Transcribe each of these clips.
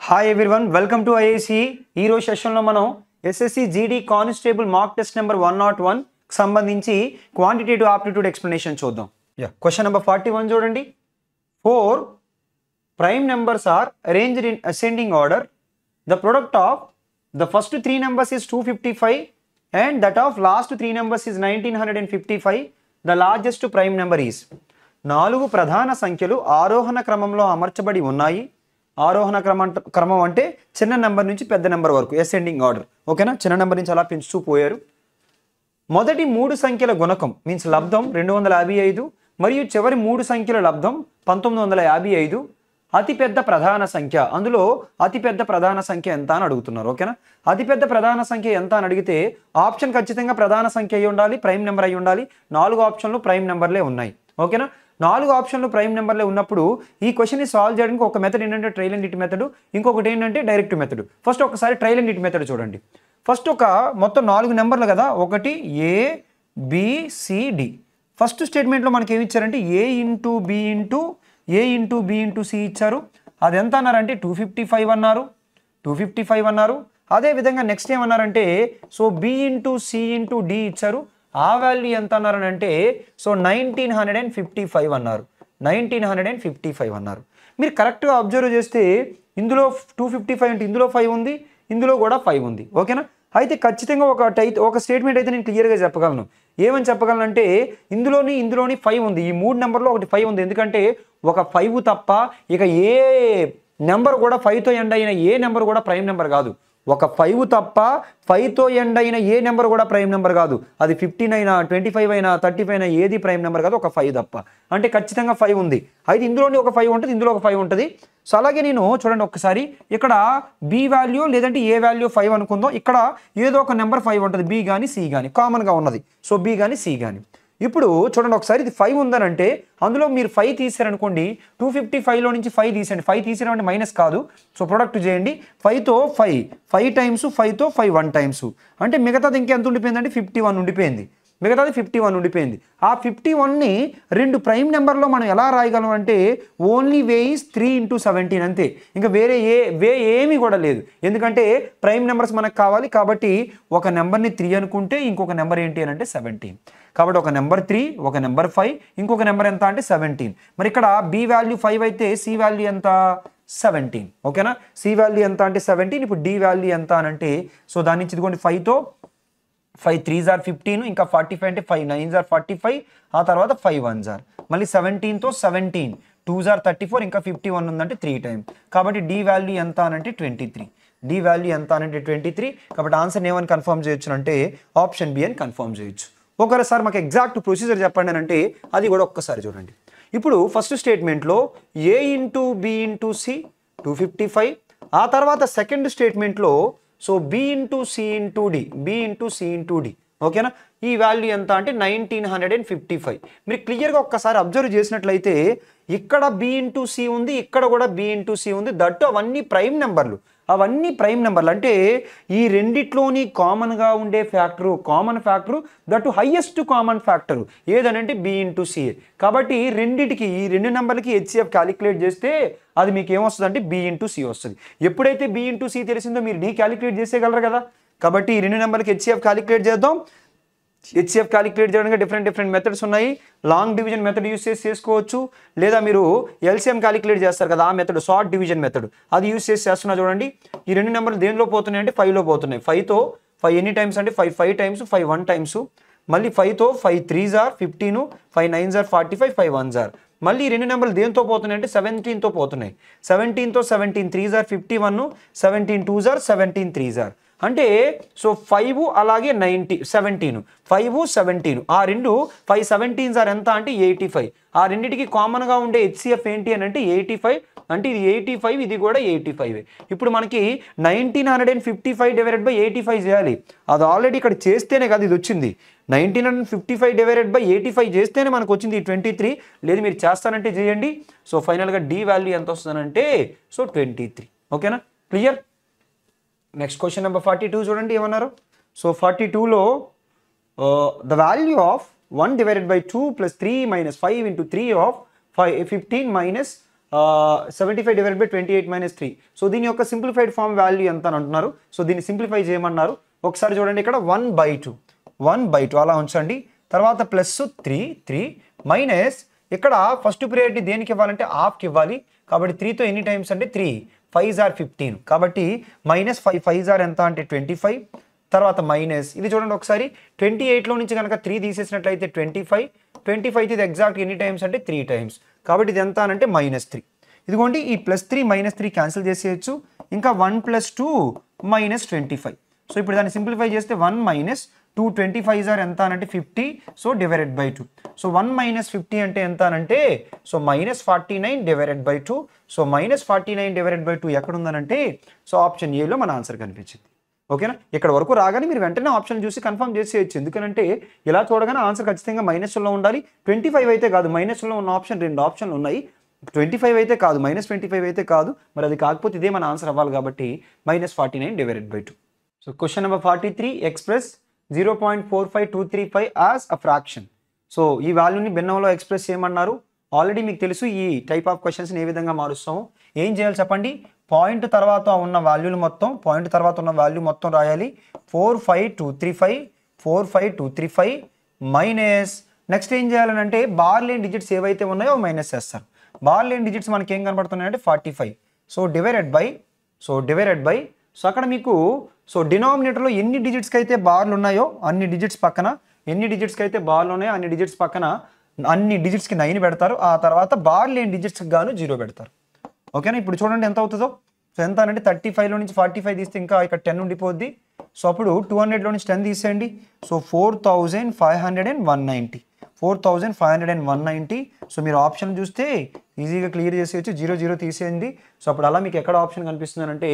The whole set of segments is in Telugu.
Hi everyone, welcome to IIC. ఈరోజు సెషన్లో మనం SSC GD constable mark test number 101 సంబంధించి క్వాంటిటేటివ్ ఆప్టిట్యూడ్ ఎక్స్ప్లెనేషన్ చూద్దాం. క్వశ్చన్ నెంబర్ 41 చూడండి. 4 prime numbers are arranged in ascending order. The product of the first 3 numbers is 255 and that of last 3 numbers is 1955. The largest prime number is. 4 ప్రధాన సంఖ్యలు ఆరోహణ క్రమంలో అమర్చబడి ఉన్నాయి. ఆరోహణ క్రమం అంటే చిన్న నెంబర్ నుంచి పెద్ద నెంబర్ వరకు అసెండింగ్ ఆర్డర్. ఓకేనా, చిన్న నెంబర్ నుంచి అలా పెంచుతూ పోయారు. మొదటి 3 సంఖ్యల గుణకం మీన్స్ లబ్ధం 255 మరియు చివరి 3 సంఖ్యల లబ్ధం 1955. అతిపెద్ద ప్రధాన సంఖ్య, అందులో అతిపెద్ద ప్రధాన సంఖ్య ఎంత అని అడుగుతున్నారు. ఓకేనా, అతిపెద్ద ప్రధాన సంఖ్య ఎంత అని అడిగితే ఆప్షన్ ఖచ్చితంగా ప్రధాన సంఖ్య అయి ఉండాలి, ప్రైమ్ నెంబర్ అయి ఉండాలి. 4 ఆప్షన్లు ప్రైమ్ నెంబర్లే ఉన్నాయి. ఓకేనా, 4 ఆప్షన్లు ప్రైమ్ నెంబర్లే ఉన్నప్పుడు ఈ క్వశ్చన్ని సాల్వ్ చేయడానికి ఒక మెథడ్ ఏంటంటే ట్రైల్ అండ్ ఇట్ మెథడ్, ఇంకొకటి ఏంటంటే డైరెక్ట్ మెథడ్. ఫస్ట్ ఒకసారి ట్రైల్ అండ్ ఇట్ మెథడ్ చూడండి. ఫస్ట్ ఒక మొత్తం 4 నెంబర్లు కదా, ఒకటి ABCD. ఫస్ట్ స్టేట్మెంట్లో మనకి ఏమి ఇచ్చారంటే A into B into C ఇచ్చారు. అది ఎంత అన్నారంటే 255 అన్నారు, 255 అన్నారు. అదేవిధంగా నెక్స్ట్ ఏమన్నారంటే so B into C into D ఇచ్చారు. ఆ వాల్యూ ఎంత అన్నారనంటే సో 1955 అన్నారు, 1955 అన్నారు. మీరు కరెక్ట్గా అబ్జర్వ్ చేస్తే ఇందులో 255 అంటే ఇందులో 5 ఉంది, ఇందులో కూడా 5 ఉంది. ఓకేనా, అయితే ఖచ్చితంగా ఒక స్టేట్మెంట్ అయితే నేను క్లియర్గా చెప్పగలను. ఏమని చెప్పగలనంటే ఇందులోని 5 ఉంది. ఈ 3 నెంబర్లో ఒకటి 5 ఉంది. ఎందుకంటే ఒక 5 తప్ప ఇక ఏ నెంబర్ కూడా 5తో ఎండ్ అయిన ఏ నెంబర్ కూడా ప్రైమ్ నెంబర్ కాదు. ఒక 5 తప్ప 5తో ఎండ్ అయిన ఏ నెంబర్ కూడా ప్రైమ్ నెంబర్ కాదు. అది 15 అయినా 25 అయినా 35 అయినా ఏది ప్రైమ్ నెంబర్ కాదు, ఒక 5 తప్ప. అంటే ఖచ్చితంగా 5 ఉంది. అయితే ఇందులోని ఒక 5 ఉంటుంది, ఇందులో ఒక 5 ఉంటుంది. సో అలాగే నేను చూడండి ఒకసారి, ఇక్కడ B వాల్యూ లేదంటే ఏ వాల్యూ 5 అనుకుందాం. ఇక్కడ ఏదో ఒక నెంబర్ 5 ఉంటుంది, B కానీ C కానీ కామన్గా ఉన్నది. సో B కానీ C కానీ. ఇప్పుడు చూడండి ఒకసారి, ఇది 5 ఉందనంటే అందులో మీరు 5 తీసారనుకోండి, 255లో నుంచి 5 తీసేయండి. 5 తీసేయడం అంటే మైనస్ కాదు. సో ప్రొడక్ట్ చేయండి. 5తో 5 టైమ్స్, 5తో 5 1 టైమ్స్ అంటే మిగతాది ఇంకెంత ఉండిపోయిందంటే 51 ఉండిపోయింది. మిగతాది 51 ఉండిపోయింది. ఆ 51ని 2 ప్రైమ్ నెంబర్లో మనం ఎలా రాయగలం అంటే ఓన్లీ వే ఈజ్ 3 ఇంటూ 17 అంతే. ఇంకా వేరే వే ఏమీ కూడా లేదు. ఎందుకంటే ప్రైమ్ నెంబర్స్ మనకు కావాలి కాబట్టి ఒక నెంబర్ని 3 అనుకుంటే ఇంకొక నెంబర్ ఏంటి అని అంటే 17. కాబట్టి ఒక నెంబర్ 3, ఒక నెంబర్ 5, ఇంకొక నెంబర్ ఎంత అంటే 17. మరి ఇక్కడ B వాల్యూ 5 అయితే C వాల్యూ ఎంత 17. ఓకేనా, C వాల్యూ ఎంత అంటే 17. ఇప్పుడు D వాల్యూ ఎంత అని అంటే సో దాని నుంచి ఇదిగోండి 5తో 5 3s are 15, ఇంకా 45 అంటే 5 9s are 45, ఆ తర్వాత 5 1s are మళ్ళీ 17తో 17 2s are 34, ఇంకా 51 ఉందంటే 3 టైమ్స్. కాబట్టి D వాల్యూ ఎంత అనంటే 23. D వాల్యూ ఎంత అనంటే 23. కాబట్టి ఆన్సర్ ఏమని కన్ఫర్మ్ చేయొచ్చు అంటే ఆప్షన్ B అని కన్ఫర్మ్ చేయొచ్చు. ఒకసారి మాకు ఎగ్జాక్ట్ ప్రొసీజర్ చెప్పండి అని అంటే అది కూడా ఒక్కసారి చూడండి. ఇప్పుడు ఫస్ట్ స్టేట్మెంట్లో A into B into C 255. ఆ తర్వాత సెకండ్ స్టేట్మెంట్లో so B into C into D, B into C into D. ఓకేనా, ఈ వాల్యూ ఎంత అంటే 1955. మీరు క్లియర్గా ఒక్కసారి అబ్జర్వ్ చేసినట్లయితే ఇక్కడ B ఇంటూ C ఉంది, ఇక్కడ కూడా B ఇంటూ C ఉంది. దట్టు అవన్నీ ప్రైమ్ నెంబర్లు. అంటే ఈ రెండిట్లోని కామన్గా ఉండే common factor that highest common factor ఏదనంటే B ఇంటూ C. కాబట్టి ఈ రెండు నెంబర్లకి HCF క్యాలిక్యులేట్ చేస్తే అది మీకు ఏమొస్తుంది అంటే B ఇంటూ C వస్తుంది. ఎప్పుడైతే B ఇంటూ C తెలిసిందో మీరు D క్యాలిక్యులేట్ చేసేయగలరు కదా. కాబట్టి ఈ రెండు నెంబర్లకి HCF క్యాలిక్యులేట్ చేద్దాం. HCF క్యాలిక్యులేట్ చేయడానికి డిఫరెంట్ మెథడ్స్ ఉన్నాయి. లాంగ్ డివిజన్ మెథడ్ యూస్ చేసి చేసుకోవచ్చు, లేదా మీరు LCM క్యాలిక్యులేట్ చేస్తారు కదా, ఆ మెథడ్ షార్ట్ డివిజన్ మెథడ్ అది యూస్ చేసి చేస్తున్నా. చూడండి, ఈ రెండు నెంబర్లు దేనిలో పోతున్నాయి అంటే 5లో పోతున్నాయి. 5తో 5 ఎన్ని టైమ్స్ అంటే 5 టైమ్స్, 5 1 టైమ్స్. మళ్ళీ 5తో 5 3s are 15, 5 9s are 45, 5 1s are. మళ్ళీ ఈ రెండు నెంబర్లు దేంతో పోతున్నాయి అంటే 17తో పోతున్నాయి. 17తో 17 3s are 51, 17 2s are 17 3s are. అంటే సో 5 అలాగే 17 5 17 ఆ రెండు 5 17s are ఎంత అంటే 85. ఆ రెండింటికి కామన్గా ఉండే HCF ఏంటి అని అంటే 85. అంటే ఇది 85, ఇది కూడా 85. ఇప్పుడు మనకి 1955 డివైడెడ్ బై 85 చేయాలి. అది ఆల్రెడీ ఇక్కడ చేస్తేనే కదా ఇది వచ్చింది. 1955 డివైడెడ్ బై 85 చేస్తేనే మనకు వచ్చింది 23. లేదు మీరు చేస్తానంటే చేయండి. సో ఫైనల్గా D వాల్యూ ఎంత వస్తుందంటే సో 23. ఓకేనా, క్లియర్. నెక్స్ట్ క్వశ్చన్ నెంబర్ 42 చూడండి ఏమన్నారు. సో 42లో the value of 1 divided by 2 plus 3 minus 5 into 3 of 15 minus 75 divided by 28 minus 3. So దీని యొక్క సింప్లిఫైడ్ ఫామ్ వాల్యూ ఎంత అని అంటున్నారు. సో దీన్ని సింప్లిఫై చేయమన్నారు. ఒకసారి చూడండి, ఇక్కడ 1/2 అలా ఉంచండి. తర్వాత ప్లస్ 3 మైనస్ ఇక్కడ ఫస్ట్ ప్రియారిటీ దేనికి ఇవ్వాలంటే హాఫ్కి ఇవ్వాలి. కాబట్టి 3తో ఎన్ని టైమ్స్ అంటే 3 5s are 15. కాబట్టి మైనస్ 5 5s are ఎంత అంటే 25. తర్వాత మైనస్ ఇది చూడండి ఒకసారి 28లో నుంచి కనుక 3 తీసేసినట్లయితే 25 ఇది ఎగ్జాక్ట్ ఎన్ని టైమ్స్ అంటే 3 టైమ్స్. కాబట్టి ఇది ఎంత అంటే -3. ఇదిగోండి ఈ +3 -3 క్యాన్సిల్ చేసేయచ్చు. ఇంకా 1 + 2 -25. సో ఇప్పుడు దాన్ని సింప్లిఫై చేస్తే 1 - 2 25s are ఎంత అంటే 50. So divided by 2. సో 1 - 50 అంటే ఎంత అంటే so -49 divided by 2. So -49 divided by 2 ఎక్కడ ఉందనంటే సో ఆప్షన్ ఏలో మన ఆన్సర్ కనిపించింది. ఓకేనా, ఇక్కడ వరకు రాగానే మీరు వెంటనే ఆప్షన్ చూసి కన్ఫర్మ్ చేసేయచ్చు. ఎందుకంటే ఇలా చూడగానే ఆన్సర్ ఖచ్చితంగా -లో ఉండాలి. 25 అయితే కాదు, -లో ఉన్న ఆప్షన్ 2 ఆప్షన్లు ఉన్నాయి. 25 అయితే కాదు, -25 అయితే కాదు. మరి అది కాకపోతే ఇదే మన ఆన్సర్ అవ్వాలి. కాబట్టి -49 divided by 2. So question number 43, express 0.45235 as a fraction. So ఈ వాల్యూని భిన్నంలో ఎక్స్ప్రెస్ చేయమన్నారు. ఆల్రెడీ మీకు తెలుసు ఈ టైప్ ఆఫ్ క్వశ్చన్స్ని ఏ విధంగా మారుస్తాము. ఏం చేయాలి చెప్పండి, పాయింట్ తర్వాత ఉన్న వాల్యూలు మొత్తం రాయాలి. 45235 మైనస్ నెక్స్ట్ ఏం చేయాలంటే బార్ లేని డిజిట్స్ ఏవైతే ఉన్నాయో మైనస్ చేస్తారు. బార్ లేని డిజిట్స్ మనకి ఏం కనబడుతున్నాయంటే 45. సో డివైడెడ్ బై సో అక్కడ మీకు సో డినామినేటర్లో ఎన్ని డిజిట్స్కి అయితే బార్లు ఉన్నాయో అన్ని డిజిట్స్ పక్కన అన్ని డిజిట్స్కి 9 పెడతారు. ఆ తర్వాత బార్ లేని డిజిట్స్కి గాను 0 పెడతారు. ఓకేనా, ఇప్పుడు చూడండి ఎంత అవుతుందో. సో ఎంత అంటే 35లో నుంచి 45 తీస్తే ఇంకా ఇక్కడ 10 ఉండిపోద్ది. సో అప్పుడు 200లో నుంచి 10 తీసేయండి. సో 4590. సో మీరు ఆప్షన్ చూస్తే ఈజీగా క్లియర్ చేసేయచ్చు. 0 తీసేయండి. సో అప్పుడు అలా మీకు ఎక్కడ ఆప్షన్ కనిపిస్తుంది అంటే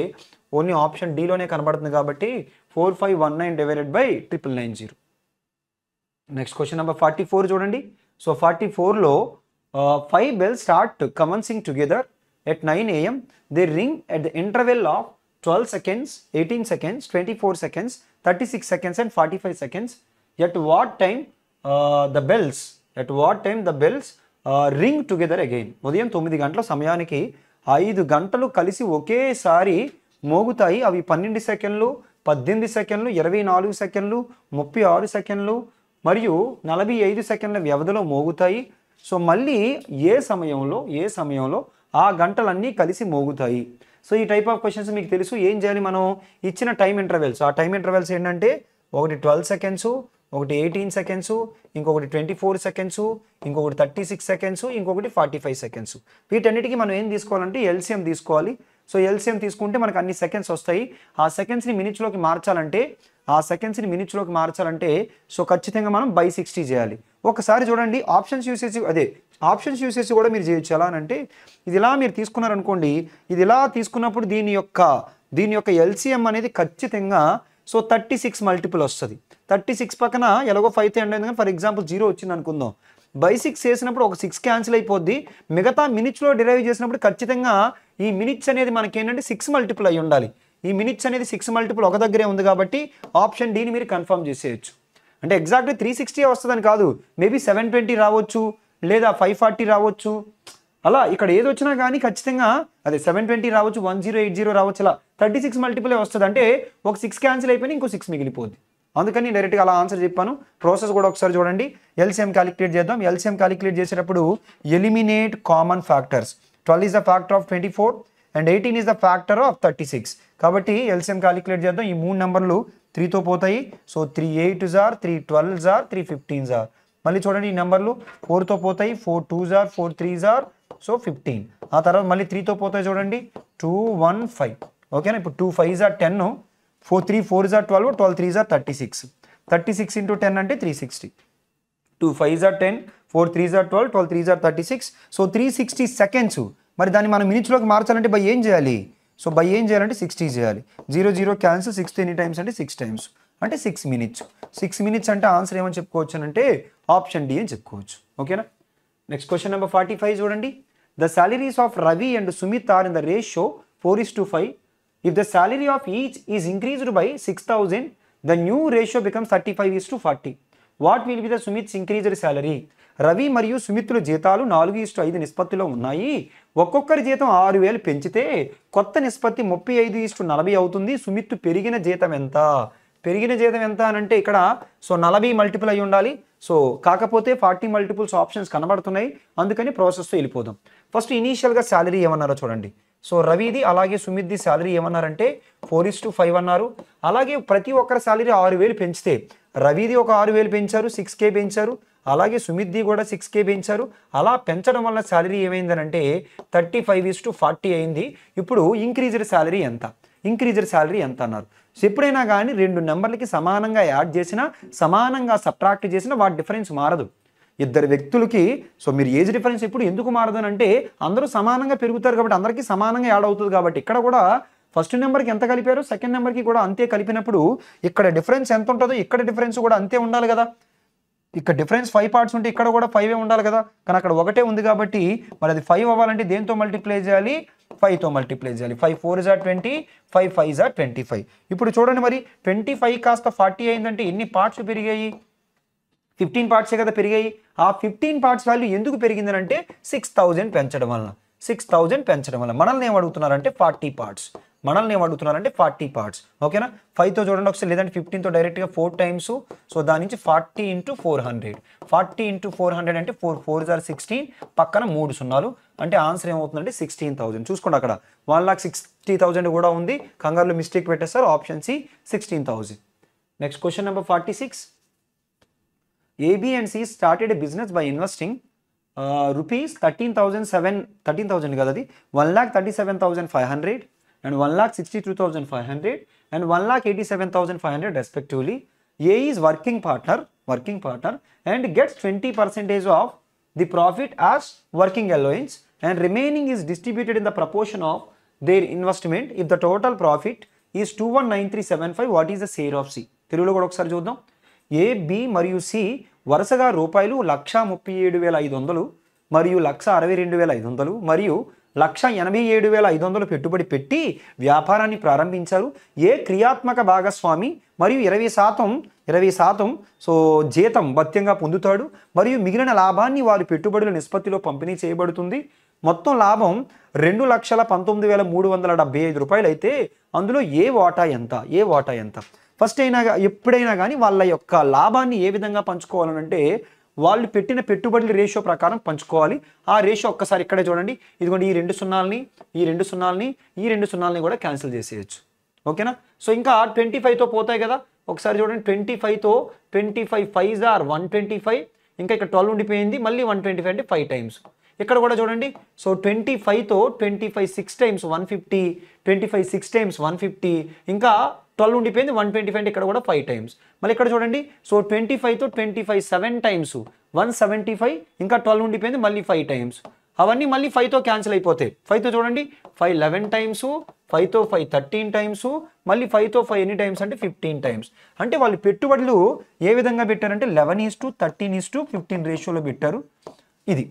ఓన్లీ ఆప్షన్ డీలోనే కనబడుతుంది. కాబట్టి 4519 divided by 9990. Next question number 44 చూడండి. సో 44లో 5 bells start commencing together at 9 AM. They ring at the interval of 12 seconds, 18 seconds, 24 seconds, 36 seconds and 45 seconds. At what time the bells ring together again? ఉదయం 9 గంటల సమయానికి 5 గంటలు కలిసి ఒకేసారి మోగుతాయి. అవి 12 సెకండ్లు, 18 సెకండ్లు, 24 సెకండ్లు, 36 సెకండ్లు మరియు 45 సెకండ్ల వ్యవధిలో మోగుతాయి. సో మళ్ళీ ఏ సమయంలో ఆ గంటలన్నీ కలిసి మోగుతాయి. సో ఈ టైప్ ఆఫ్ క్వశ్చన్స్ మీకు తెలుసు. ఏం చేయాలి, మనం ఇచ్చిన టైం ఇంటర్వెల్స్, ఆ టైం ఇంటర్వెల్స్ ఏంటంటే ఒకటి 12 సెకండ్స్, ఒకటి 18 సెకండ్స్, ఇంకొకటి 24 సెకండ్స్, ఇంకొకటి 36 సెకండ్స్, ఇంకొకటి 45 సెకండ్స్. వీటన్నిటికీ మనం ఏం తీసుకోవాలంటే ఎల్సిఎం తీసుకోవాలి. సో ఎల్సిఎం తీసుకుంటే మనకు అన్ని సెకండ్స్ వస్తాయి. ఆ సెకండ్స్ని మినిట్స్లోకి మార్చాలంటే సో ఖచ్చితంగా మనం బై 60 చేయాలి. ఒకసారి చూడండి ఆప్షన్స్ యూసేజ్ కూడా మీరు చేయొచ్చు. ఎలా అంటే ఇది ఇలా మీరు తీసుకున్నారనుకోండి, ఇది ఇలా తీసుకున్నప్పుడు దీని యొక్క ఎల్సిఎం అనేది ఖచ్చితంగా సో 36 మల్టిపుల్ వస్తుంది. 36 పక్కన ఎలాగో 5 అంటే ఫర్ ఎగ్జాంపుల్ 0 వచ్చింది అనుకుందాం. బై 6 చేసినప్పుడు ఒక 6 క్యాన్సిల్ అయిపోద్ది. మిగతా మినిట్స్లో డిరైవ్ చేసినప్పుడు ఖచ్చితంగా ఈ మినిట్స్ అనేది మనకి ఏంటంటే 6 మల్టిపుల్ అయి ఉండాలి. ఈ మినిట్స్ అనేది 6 మల్టిపుల్ ఒక దగ్గరే ఉంది కాబట్టి ఆప్షన్ డీని మీరు కన్ఫర్మ్ చేసేయచ్చు. అంటే ఎగ్జాక్ట్లీ 360 వస్తుందని కాదు, మేబీ 720 రావచ్చు, లేదా 540 రావచ్చు. అలా ఇక్కడ ఏది వచ్చినా కానీ ఖచ్చితంగా అదే 720 రావచ్చు, 1080 రావచ్చు. అలా 36 మల్టిపులే వస్తుంది. అంటే ఒక 6 క్యాన్సిల్ అయిపోయి ఇంకో 6 మిగిలిపోద్ది. అందుకని డైరెక్ట్గా అలా ఆన్సర్ చెప్పాను. ప్రాసెస్ కూడా ఒకసారి చూడండి. ఎల్సిఎం క్యాలిక్యులేట్ చేద్దాం. ఎల్సిఎం క్యాలిక్యులేట్ చేసేటప్పుడు eliminate common factors. 12 is the factor of 24 and 18 is the factor of 36. కాబట్టి ఎల్సిఎం క్యాలిక్యులేట్ చేద్దాం. ఈ 3 నెంబర్లు 3తో పోతాయి. So 3 8s are, 3 12s are, 3 15s are. మళ్ళీ చూడండి ఈ నెంబర్లు 4తో పోతాయి. 4 2s are, 4 3s are, so 15. ఆ తర్వాత మళ్ళీ 3తో పోతాయి చూడండి 2 1 5. ఓకేనా, ఇప్పుడు 2 5s are 10, 4 3 4s are 12, 12 3s are 36. 36 into 10 అంటే 360. 2 5s are 10, 4 3s are 12, 12 3s are 36. So 360 seconds. మరి దాన్ని మనం మినిట్స్లోకి మార్చాలంటే బై ఏం చేయాలి? సో బై ఏం చేయాలంటే 60 చేయాలి. 0 0 క్యాన్సిల్, 60 ఎన్ని టైమ్స్ అంటే 6 టైమ్స్ అంటే 6 minutes. 6 minutes అంటే ఆన్సర్ ఏమని చెప్పుకోవచ్చు అంటే ఆప్షన్ డి అని చెప్పుకోవచ్చు. ఓకేనా, నెక్స్ట్ క్వశ్చన్ నెంబర్ 45 చూడండి. The salaries of Ravi and Sumit are in the ratio 4:5. If the salary of each is increased by 6000, the new ratio becomes 35:40. What will be the Sumit's increased salary? Ravi మరియు సుమిత్ల జీతాలు 4:5 నిష్పత్తిలో ఉన్నాయి. ఒక్కొక్కరి జీతం 6,000 పెంచితే కొత్త నిష్పత్తి 35:40 అవుతుంది. సుమిత్ పెరిగిన జీతం ఎంత? పెరిగిన జీతం ఎంత అని అంటే ఇక్కడ సో 40 మల్టిపుల్ అయి ఉండాలి. సో కాకపోతే 40 మల్టిపుల్స్ ఆప్షన్స్ కనబడుతున్నాయి, అందుకని ప్రాసెస్తో వెళ్ళిపోదాం. ఫస్ట్ ఇనీషియల్గా శాలరీ ఏమన్నారో చూడండి. సో రవిది అలాగే సుమిత్ది శాలరీ ఏమన్నారంటే 4:5 అన్నారు. అలాగే ప్రతి ఒక్కరి శాలరీ 6,000 పెంచితే రవిది ఒక 6,000 పెంచారు, 6K పెంచారు. అలాగే సుమిత్ది కూడా 6K పెంచారు. అలా పెంచడం వల్ల శాలరీ ఏమైందనంటే 35:40 అయింది. ఇప్పుడు ఇంక్రీజ్డ్ శాలరీ ఎంత? ఇంక్రీజ్డ్ శాలరీ ఎంత అన్నారు. సో ఎప్పుడైనా కానీ 2 నెంబర్లకి సమానంగా యాడ్ చేసినా సమానంగా సబ్ట్రాక్ట్ చేసినా వాటి డిఫరెన్స్ మారదు. ఇద్దరు వ్యక్తులకి సో మీరు ఏజ్ డిఫరెన్స్ ఎప్పుడు ఎందుకు మారదు అంటే అందరూ సమానంగా పెరుగుతారు కాబట్టి అందరికీ సమానంగా యాడ్ అవుతుంది కాబట్టి ఇక్కడ కూడా ఫస్ట్ నెంబర్కి ఎంత కలిపారు సెకండ్ నెంబర్కి కూడా అంతే కలిపినప్పుడు ఇక్కడ డిఫరెన్స్ ఎంత ఉంటుందో ఇక్కడ డిఫరెన్స్ కూడా అంతే ఉండాలి కదా. ఇక్కడ డిఫరెన్స్ 5 పార్ట్స్ ఉంటే ఇక్కడ కూడా 5 ఉండాలి కదా, కానీ అక్కడ ఒకటే ఉంది కాబట్టి మరి అది 5 అవ్వాలంటే దేంతో మల్టిప్లై చేయాలి? 5తో మల్టిప్లై చేయాలి. 5 4 = 20, 5 5 = 25. ఇప్పుడు చూడండి మరి 25 కాస్త 40 అయిందంటే ఎన్ని పార్ట్స్ పెరిగాయి? 15 పార్ట్సే కదా పెరిగాయి. ఆ 15 పార్ట్స్ వాల్యూ ఎందుకు పెరిగిందని అంటే 6,000 పెంచడం వలన. 6,000 పెంచడం వల్ల మనల్ని ఏమడుగుతున్నారంటే 40 పార్ట్స్. మనల్ని ఏమడుగుతున్నారంటే 40 పార్ట్స్. ఓకేనా? 5తో చూడండి ఒకసారి, లేదంటే 15తో డైరెక్ట్గా 4 టైమ్స్. సో దాని నుంచి 40 × 400. 40 × 400 అంటే 4 4 = 16, పక్కన 3 సున్నాలు అంటే ఆన్సర్ ఏమవుతుందంటే 16,000. చూసుకోండి అక్కడ 1,60,000 కూడా ఉంది, కంగారులో మిస్టేక్ పెట్టేస్తారు. Option C 16,000. Next question number 46. AB and C started a business by investing rupees 13,000 కదా, అది 1,37,500 and 1,62,500 and 1,87,500 respectively. A is working partner and gets 20% of the profit as working allowance and remaining is distributed in the proportion of their investment. If the total profit is 219375, what is the share of C? తెలుగులో కూడా ఒకసారి చూద్దాం. ఏ, బి మరియు సి వరుసగా రూపాయలు 1,37,500 మరియు 1,62,500 మరియు 1,87,500 పెట్టుబడి పెట్టి వ్యాపారాన్ని ప్రారంభించారు. ఏ క్రియాత్మక భాగస్వామి మరియు 20% సో జీతం భత్యంగా పొందుతాడు మరియు మిగిలిన లాభాన్ని వారి పెట్టుబడుల నిష్పత్తిలో పంపిణీ చేయబడుతుంది. మొత్తం లాభం 2,19,375 రూపాయలు అయితే అందులో ఏ వాటా ఎంత? ఫస్ట్ ఎప్పుడైనా కానీ వాళ్ళ యొక్క లాభాన్ని ఏ విధంగా పంచుకోవాలనంటే వాళ్ళు పెట్టిన పెట్టుబడుల రేషియో ప్రకారం పంచుకోవాలి. ఆ రేషియో ఒక్కసారి ఇక్కడే చూడండి. ఇదిగోండి ఈ 2 సున్నాల్ని ఈ 2 సున్నాల్ని కూడా క్యాన్సిల్ చేసేయచ్చు. ఓకేనా? సో ఇంకా 25తో పోతాయి కదా, ఒకసారి చూడండి. 25తో 25 5 are 125, ఇంకా ఇక్కడ 12 ఉండిపోయింది, మళ్ళీ 125 అంటే 5 టైమ్స్. ఇక్కడ కూడా చూడండి. సో 25తో 25 6 టైమ్స్ 150, 25 6 టైమ్స్ 150, ఇంకా 12 ఉండిపోయింది 125 అంటే ఇక్కడ కూడా 5 టైమ్స్. మళ్ళీ ఇక్కడ చూడండి. సో 25తో 25 7 టైమ్స్ 175, ఇంకా 12 ఉండిపోయింది మళ్ళీ 5 టైమ్స్. అవన్నీ మళ్ళీ 5తో క్యాన్సిల్ అయిపోతాయి. 5తో చూడండి 5 11 టైమ్స్, 5తో 5 13 టైమ్స్, మళ్ళీ 5తో 5 ఎన్ని టైమ్స్ అంటే 15 టైమ్స్. అంటే వాళ్ళు పెట్టుబడులు ఏ విధంగా పెట్టారంటే 11:13:15 రేషియోలో పెట్టారు. ఇది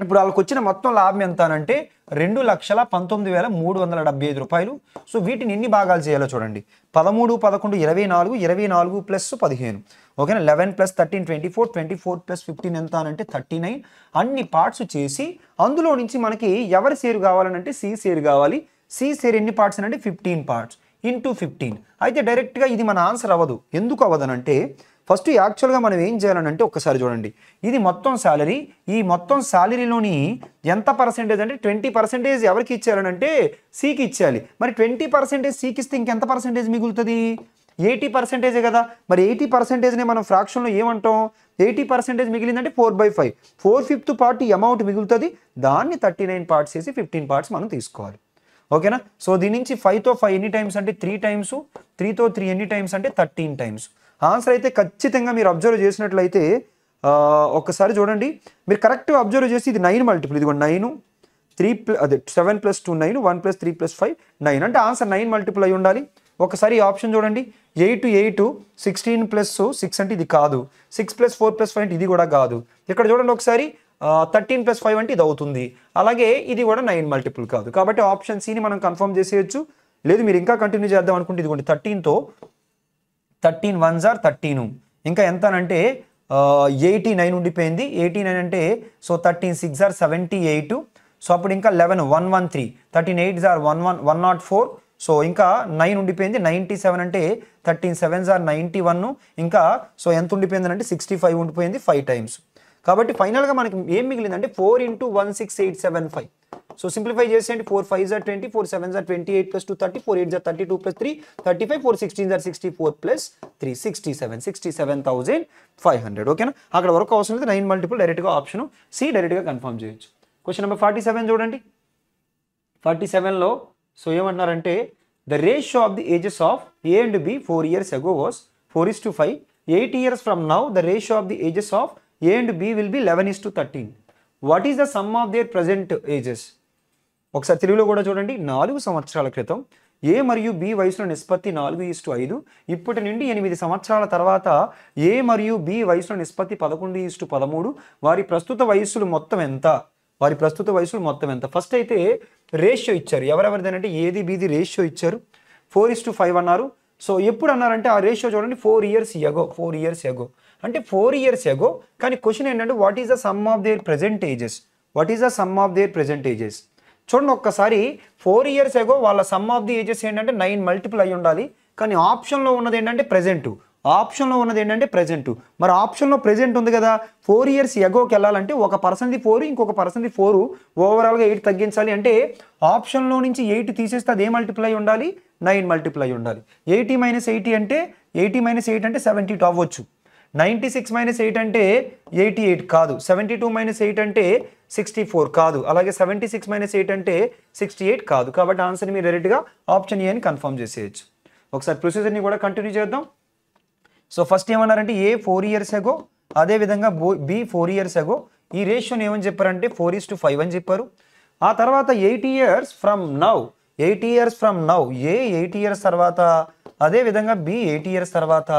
ఇప్పుడు వాళ్ళకి వచ్చిన మొత్తం లాభం ఎంత అంటే 2,19,375 రూపాయలు. సో వీటిని ఎన్ని భాగాలు చేయాలో చూడండి. 13 11 24, 24 + 15. ఓకేనా? 11 + 13 24, 24 + 15 ఎంత అంటే 39. అన్ని పార్ట్స్ చేసి అందులో నుంచి మనకి ఎవరి షేర్ కావాలనంటే సి షేర్ కావాలి. సి షేర్ ఎన్ని పార్ట్స్ అంటే 15 పార్ట్స్ × 15. అయితే డైరెక్ట్గా ఇది మన ఆన్సర్ అవ్వదు. ఎందుకు అవ్వదనంటే ఫస్ట్ యాక్చువల్గా మనం ఏం చేయాలనంటే ఒక్కసారి చూడండి. ఇది మొత్తం శాలరీ. ఈ మొత్తం శాలరీలోని ఎంత పర్సెంటేజ్ అంటే 20% ఎవరికి ఇచ్చారనంటే సికి ఇచ్చేయాలి. మరి 20% సికి ఇస్తే ఇంకెంత పర్సెంటేజ్ మిగులుతుంది? 80% కదా. మరి 80%నే మనం ఫ్రాక్షన్లో ఏమంటాం? 80% మిగిలిందంటే 4/5. 4/5 పార్ట్ అమౌంట్ మిగులుతుంది. దాన్ని 39 పార్ట్స్ చేసి 15 పార్ట్స్ మనం తీసుకోవాలి. ఓకేనా? సో దీని నుంచి 5తో 5 ఎన్ని టైమ్స్ అంటే 3 టైమ్స్, 3తో 3 ఎన్ని టైమ్స్ అంటే 13 టైమ్స్. ఆన్సర్ అయితే ఖచ్చితంగా మీరు అబ్జర్వ్ చేసినట్లయితే ఒక్కసారి చూడండి. మీరు కరెక్ట్గా అబ్జర్వ్ చేసి ఇది 9 మల్టిపుల్. ఇదిగో 9 3 అదే 7 + 2 9, 1 + 3 + 5 9 అంటే ఆన్సర్ 9 మల్టిపుల్ అయి ఉండాలి. ఒకసారి ఈ ఆప్షన్ చూడండి. 8 8 16 + 6 అంటే ఇది కాదు. 6 + 4 + 5 అంటే ఇది కూడా కాదు. ఇక్కడ చూడండి ఒకసారి 13 + 5 అంటే ఇది అవుతుంది. అలాగే ఇది కూడా 9 మల్టిపుల్ కాదు. కాబట్టి ఆప్షన్ సిని మనం కన్ఫర్మ్ చేసేయచ్చు. లేదు మీరు ఇంకా కంటిన్యూ చేద్దాం అనుకుంటే ఇదిగోండి 13తో 13 1s are 13, ఇంకా ఎంత అంటే 89 ఉండిపోయింది. 89 అంటే సో 13 6 are 78, సో అప్పుడు ఇంకా 11 113 13 8s are 104. సో ఇంకా 9 ఉండిపోయింది 97 అంటే 13 7s are 91. ఇంకా సో ఎంత ఉండిపోయింది అంటే 65 ఉండిపోయింది 5 టైమ్స్. కాబట్టి ఫైనల్గా మనకి ఏం మిగిలిందంటే 4 × 16875. సో సింప్లిఫై చేసేయండి. 4 5s are 20, 4 7s are 28 plus 2 30, 4 8s are 32 plus 3 35, 4 16s are 64 plus 3 67,500. ఓకేనా? అక్కడ వరకు అవసరం లేదు. 9 మల్టిపుల్ డైరెక్ట్గా ఆప్షన్ సి డైరెక్ట్గా కన్ఫర్మ్ చేయొచ్చు. క్వశ్చన్ నెంబర్ 47 చూడండి. 47లో సో ఏమంటున్నారంటే the ratio of the ages of A and B 4 years ago was 4:5. 8 years from now the ratio of the ages of A and B will be 11:13. What is the sum of their present ages? ఒకసారి తెలుగులో కూడా చూడండి. 4 సంవత్సరాల క్రితం ఏ మరియు బి వయసులో నిష్పత్తి 4:5. ఇప్పటి నుండి 8 సంవత్సరాల తర్వాత ఏ మరియు బి వయసులో నిష్పత్తి 11:13. వారి ప్రస్తుత వయస్సులు మొత్తం ఎంత? ఫస్ట్ అయితే రేషియో ఇచ్చారు. ఎవరెవరిదేనంటే ఏది బీది రేషియో ఇచ్చారు. 4:5 అన్నారు. సో ఎప్పుడు అన్నారంటే ఆ రేషియో చూడండి 4 years ago. అంటే 4 years ago. కానీ క్వశ్చన్ ఏంటంటే what is the sum of their present ages? చూడండి ఒక్కసారి 4 years ago వాళ్ళ సమ్ ఆఫ్ ది ఏజెస్ ఏంటంటే 9 మల్టిపుల్ అయి ఉండాలి. కానీ ఆప్షన్లో ఉన్నది ఏంటంటే ప్రెజెంట్. మరి ఆప్షన్లో ప్రెజెంట్ ఉంది కదా. 4 years agoకి వెళ్ళాలంటే ఒక పర్సన్ది 4 ఇంకొక పర్సన్ది 4 ఓవరాల్గా 8 తగ్గించాలి. అంటే ఆప్షన్లో నుంచి 8 తీసేస్తే అది ఏ మల్టిపుల్ అయి ఉండాలి? 9 మల్టిపుల్ అయి ఉండాలి. 80 - 80 అంటే 72 అవ్వచ్చు. 96 - 8 అంటే 88 కాదు. 72 - 8 అంటే 64 కాదు. అలాగే 76 - 8 అంటే 68 కాదు. కాబట్టి ఆన్సర్ మీరు డైరెక్ట్గా ఆప్షన్ ఏ అని కన్ఫర్మ్ చేసేయచ్చు. ఒకసారి ప్రొసీజర్ని కూడా కంటిన్యూ చేద్దాం. సో ఫస్ట్ ఏమన్నారంటే ఏ 4 years ago, అదేవిధంగా బి 4 years ago. ఈ రేషియోని ఏమని చెప్పారంటే 4:5 అని చెప్పారు. ఆ తర్వాత 8 years from now A 8 years తర్వాత, అదేవిధంగా బి 8 years తర్వాత.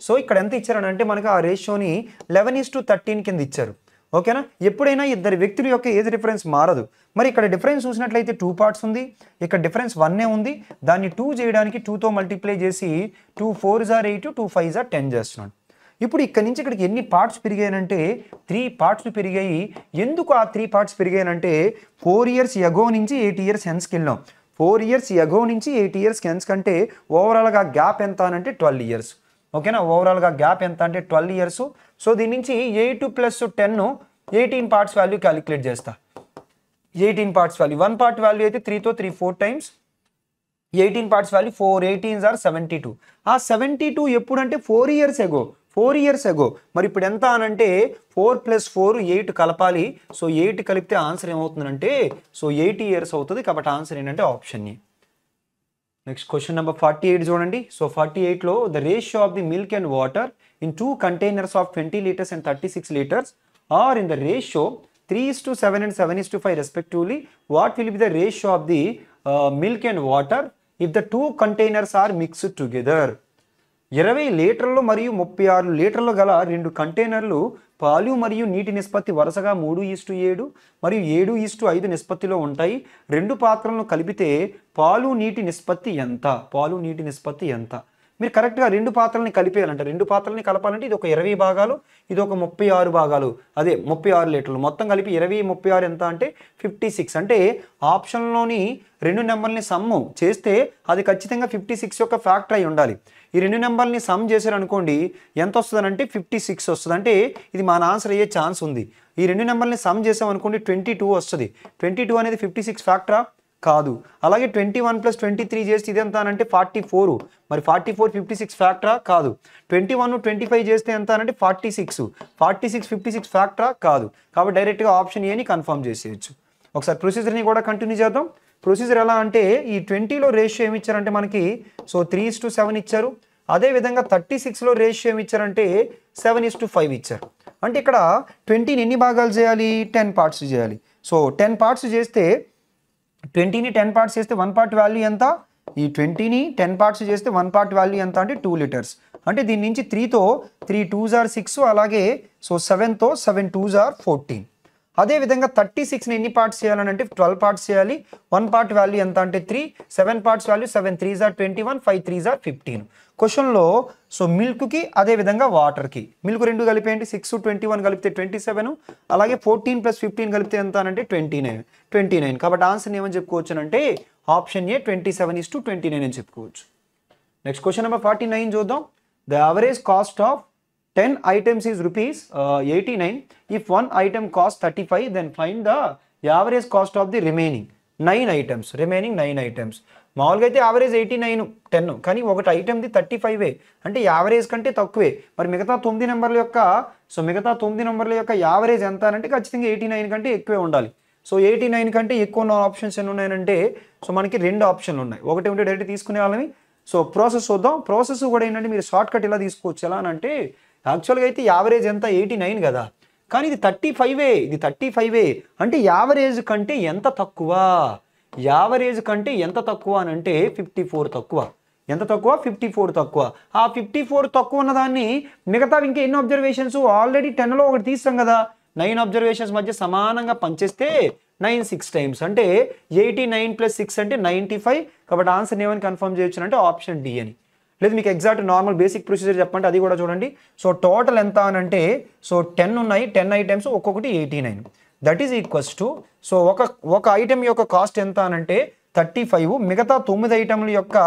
సో ఇక్కడ ఎంత ఇచ్చారనంటే మనకు ఆ రేషియోని 11:13 కింద ఇచ్చారు. ఓకేనా? ఎప్పుడైనా ఇద్దరు వ్యక్తుల యొక్క ఏజ్ డిఫరెన్స్ మారదు. మరి ఇక్కడ డిఫరెన్స్ చూసినట్లయితే 2 parts ఉంది. ఇక్కడ డిఫరెన్స్ 1 ఉంది. దాన్ని 2 చేయడానికి 2తో మల్టిప్లై చేసి 2 4s are 8, 2 5s are 10 చేస్తున్నాడు. ఇప్పుడు ఇక్కడ నుంచి ఇక్కడికి ఎన్ని పార్ట్స్ పెరిగాయనంటే 3 parts పెరిగాయి. ఎందుకు ఆ 3 parts పెరిగాయనంటే 4 years ago నుంచి 8 years hence వెళ్ళాం. 4 years ago నుంచి 8 years hence కంటే ఓవరాల్గా గ్యాప్ ఎంత అనంటే 12 years. ఓకేనా? ఓవరాల్గా గ్యాప్ ఎంత అంటే 12 years. సో దీని నుంచి 8 + 10 18 parts వాల్యూ క్యాలిక్యులేట్ చేస్తా. 18 parts వాల్యూ 1 part వాల్యూ అయితే 3తో 3 4 times. 18 parts value 4 18s are 72. ఆ 72 ఎప్పుడంటే 4 years ago. మరి ఇప్పుడు ఎంత అనంటే 4 + 4 8 కలపాలి. సో 8 కలిపితే ఆన్సర్ ఏమవుతుందంటే సో 80 years అవుతుంది. కాబట్టి ఆన్సర్ ఏంటంటే option A. Next question number 48 చూడండి. సో 48లో the ratio of the milk and water in 2 containers of 20 liters and 36 liters are in the ratio 3:7 and 7:5 respectively. What will be the ratio of the milk and water if the 2 containers are mixed together? 20 లీటర్లు మరియు 36 లీటర్లు గల 2 కంటైనర్లు పాలు మరియు నీటి నిష్పత్తి వరుసగా 3:7 మరియు 7:5 నిష్పత్తిలో ఉంటాయి. 2 పాత్రలను కలిపితే పాలు నీటి నిష్పత్తి ఎంత? మీరు కరెక్ట్గా 2 పాత్రలని కలిపేయాలంట. 2 పాత్రలని కలపాలంటే ఇది ఒక 20 భాగాలు, ఇది ఒక 36 భాగాలు. అదే 36 లీటర్లు మొత్తం కలిపి 20 36 ఎంత అంటే 56. అంటే ఆప్షన్లోని 2 నెంబర్ని సమ్ చేస్తే అది ఖచ్చితంగా 56 యొక్క ఫ్యాక్టర్ అయి ఉండాలి. ఈ 2 నెంబర్ని సమ్ చేశారనుకోండి ఎంత వస్తుందనంటే 56 వస్తుంది. అంటే ఇది మన ఆన్సర్ అయ్యే ఛాన్స్ ఉంది. ఈ 2 నెంబర్ని సమ్ చేసామనుకోండి 22 వస్తుంది. 22 అనేది 56 ఫ్యాక్టరా? కాదు. అలాగే 21 + 23 చేస్తే ఇది ఎంత అనంటే 44. మరి 44 56 ఫ్యాక్టరా? కాదు. 21 25 చేస్తే ఎంత అనంటే 46. 46 56 ఫ్యాక్టరా? కాదు. కాబట్టి డైరెక్ట్గా ఆప్షన్ ఏని కన్ఫర్మ్ చేసేయచ్చు. ఒకసారి ప్రొసీజర్ని కూడా కంటిన్యూ చేద్దాం. ప్రొసీజర్ ఎలా అంటే ఈ 20లో రేషియో ఏమి ఇచ్చారంటే మనకి సో 3:7 ఇచ్చారు. అదేవిధంగా 36లో రేషియో ఏమి ఇచ్చారంటే 7:5 ఇచ్చారు. అంటే ఇక్కడ 20ని ఎన్ని భాగాలు చేయాలి? 10 parts చేయాలి. సో 10 parts చేస్తే 20ని 10 parts చేస్తే 1 part వాల్యూ ఎంత? ఈ 20ని 10 parts చేస్తే 1 part వాల్యూ ఎంత అంటే 2 liters. అంటే దీని నుంచి 3తో 3 2s are 6, అలాగే సో 7తో 7 2s are 14. అదేవిధంగా 36ని ఎన్ని పార్ట్స్ చేయాలని అంటే 12 పార్ట్స్ చేయాలి. 1 పార్ట్ వాల్యూ ఎంత అంటే 3, 7 parts value 7 3s are 21, 5 3s are 15. క్వశ్చన్లో సో మిల్క్కి అదేవిధంగా వాటర్కి మిల్క్ రెండు కలిపేయండి, 6 21 కలిపితే 27, అలాగే 14 + 15 కలిపితే ఎంత అంటే 29. కాబట్టి ఆన్సర్ ఏమని చెప్పుకోవచ్చు అంటే ఆప్షన్ ఏ 27:29 అని చెప్పుకోవచ్చు. నెక్స్ట్ క్వశ్చన్ నెంబర్ 49 చూద్దాం. The average cost of 10 items is rupees 89. If one item costs 35, then find the average cost of the remaining 9 items. మామూలుగా అయితే యావరేజ్ 89 10, కానీ ఒకటి ఐటెంది 35 అంటే యావరేజ్ కంటే తక్కువే. మరి మిగతా 9 నెంబర్ల యొక్క యావరేజ్ ఎంత అంటే ఖచ్చితంగా 89 కంటే ఎక్కువే ఉండాలి. సో 89 కంటే ఎక్కువ ఉన్న ఆప్షన్స్ ఎన్ని ఉన్నాయంటే సో మనకి 2 ఆప్షన్లు ఉన్నాయి. ఒకటి ఉంటే డైరెక్ట్ తీసుకునే వాళ్ళని. సో ప్రాసెస్ చూద్దాం. ప్రాసెస్ కూడా ఏంటంటే మీరు షార్ట్ కట్ ఇలా తీసుకోవచ్చు. ఎలా అంటే యాక్చువల్గా అయితే యావరేజ్ ఎంత 89 కదా, కానీ ఇది 35 అంటే యావరేజ్ కంటే ఎంత తక్కువ అని అంటే 54 తక్కువ. ఎంత తక్కువ? 54 తక్కువ. ఆ 54 తక్కువ ఉన్నదాన్ని మిగతా ఇంకా ఎన్ని అబ్జర్వేషన్స్ ఆల్రెడీ 10లో ఒకటి తీస్తాం కదా, 9 అబ్జర్వేషన్స్ మధ్య సమానంగా పంచేస్తే 9 6 టైమ్స్ అంటే 89 + 6 అంటే 95. కాబట్టి ఆన్సర్ ఏమని కన్ఫర్మ్ చేయొచ్చు అంటే ఆప్షన్ డి అని. లేదు మీకు ఎగ్జాక్ట్ నార్మల్ బేసిక్ ప్రొసీజర్ చెప్పంటే అది కూడా చూడండి. సో టోటల్ ఎంత అని అంటే సో 10 ఉన్నాయి, 10 ఐటమ్స్ ఒక్కొక్కటి 89. That is equals to so ఒక ఐటమ్ యొక్క కాస్ట్ ఎంత అని అంటే 35. మిగతా 9 ఐటమ్ల యొక్క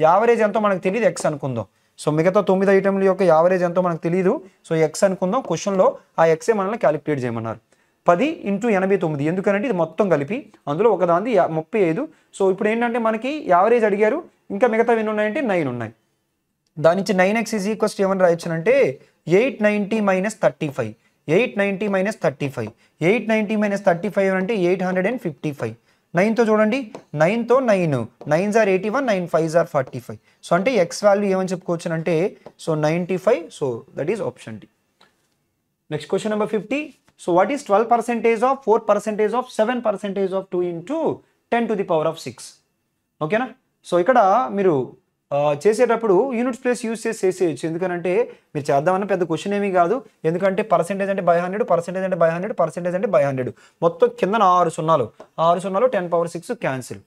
యావరేజ్ ఎంతో మనకు తెలియదు, ఎక్స్ అనుకుందాం. సో మిగతా 9 ఐటమ్ల యొక్క యావరేజ్ ఎంతో మనకు తెలియదు, సో ఎక్స్ అనుకుందాం. క్వశ్చన్లో ఆ ఎక్సే మనల్ని క్యాలిక్యులేట్ చేయమన్నారు. 10 × 89 ఎందుకనంటే ఇది మొత్తం కలిపి అందులో ఒకదాంది 35. సో ఇప్పుడు ఏంటంటే మనకి యావరేజ్ అడిగారు, ఇంకా మిగతా ఎన్ని ఉన్నాయంటే 9 ఉన్నాయి. దాని నుంచి 9x = ఏమని రాయొచ్చు అంటే 890 - 35. 890 - 35. 890 - 35 అంటే 855. 9తో చూడండి, 9తో 9 9s are 81, 9 5s are 45. So అంటే ఎక్స్ వాల్యూ ఏమని చెప్పుకోవచ్చు అంటే so 95. So that is option D. Next question number 50. So what is 12% of 4% of 7% of 2 × 10⁶? ఓకేనా. సో ఇక్కడ మీరు చేసేటప్పుడు యూనిట్స్ ప్లేస్ యూజ్ చేసేయచ్చు. ఎందుకంటే మీరు చేద్దామన్న పెద్ద క్వశ్చన్ ఏమీ కాదు. ఎందుకంటే పర్సెంటేజ్ అంటే బై 100, పర్సెంటేజ్ అంటే బై 100, పర్సెంటేజ్ అంటే బై 100. మొత్తం కింద 6 సున్నాలు 10⁶ క్యాన్సిల్.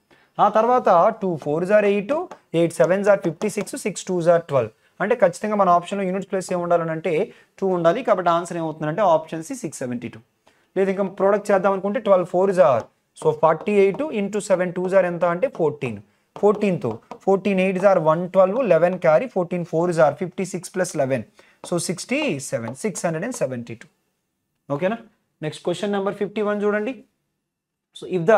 ఆ తర్వాత 2 4s are 8, 8 7s are 56, 6 2s are 12. అంటే ఖచ్చితంగా మన ఆప్షన్లో యూనిట్స్ ప్లేస్ ఏమి ఉండాలని అంటే 2 ఉండాలి. కాబట్టి ఆన్సర్ ఏమవుతుందంటే ఆప్షన్ సి 672. లేదు ఇంకా ప్రొడక్ట్ చేద్దాం అనుకుంటే 12 4s are so 48 × 7 2s are ఎంత అంటే 14. 14తో 14 8s are 112, 11 carry, 14 4s are 56 + 11 so 67, 672. ఓకేనా. నెక్స్ట్ క్వశ్చన్ నెంబర్ 51 చూడండి. So if the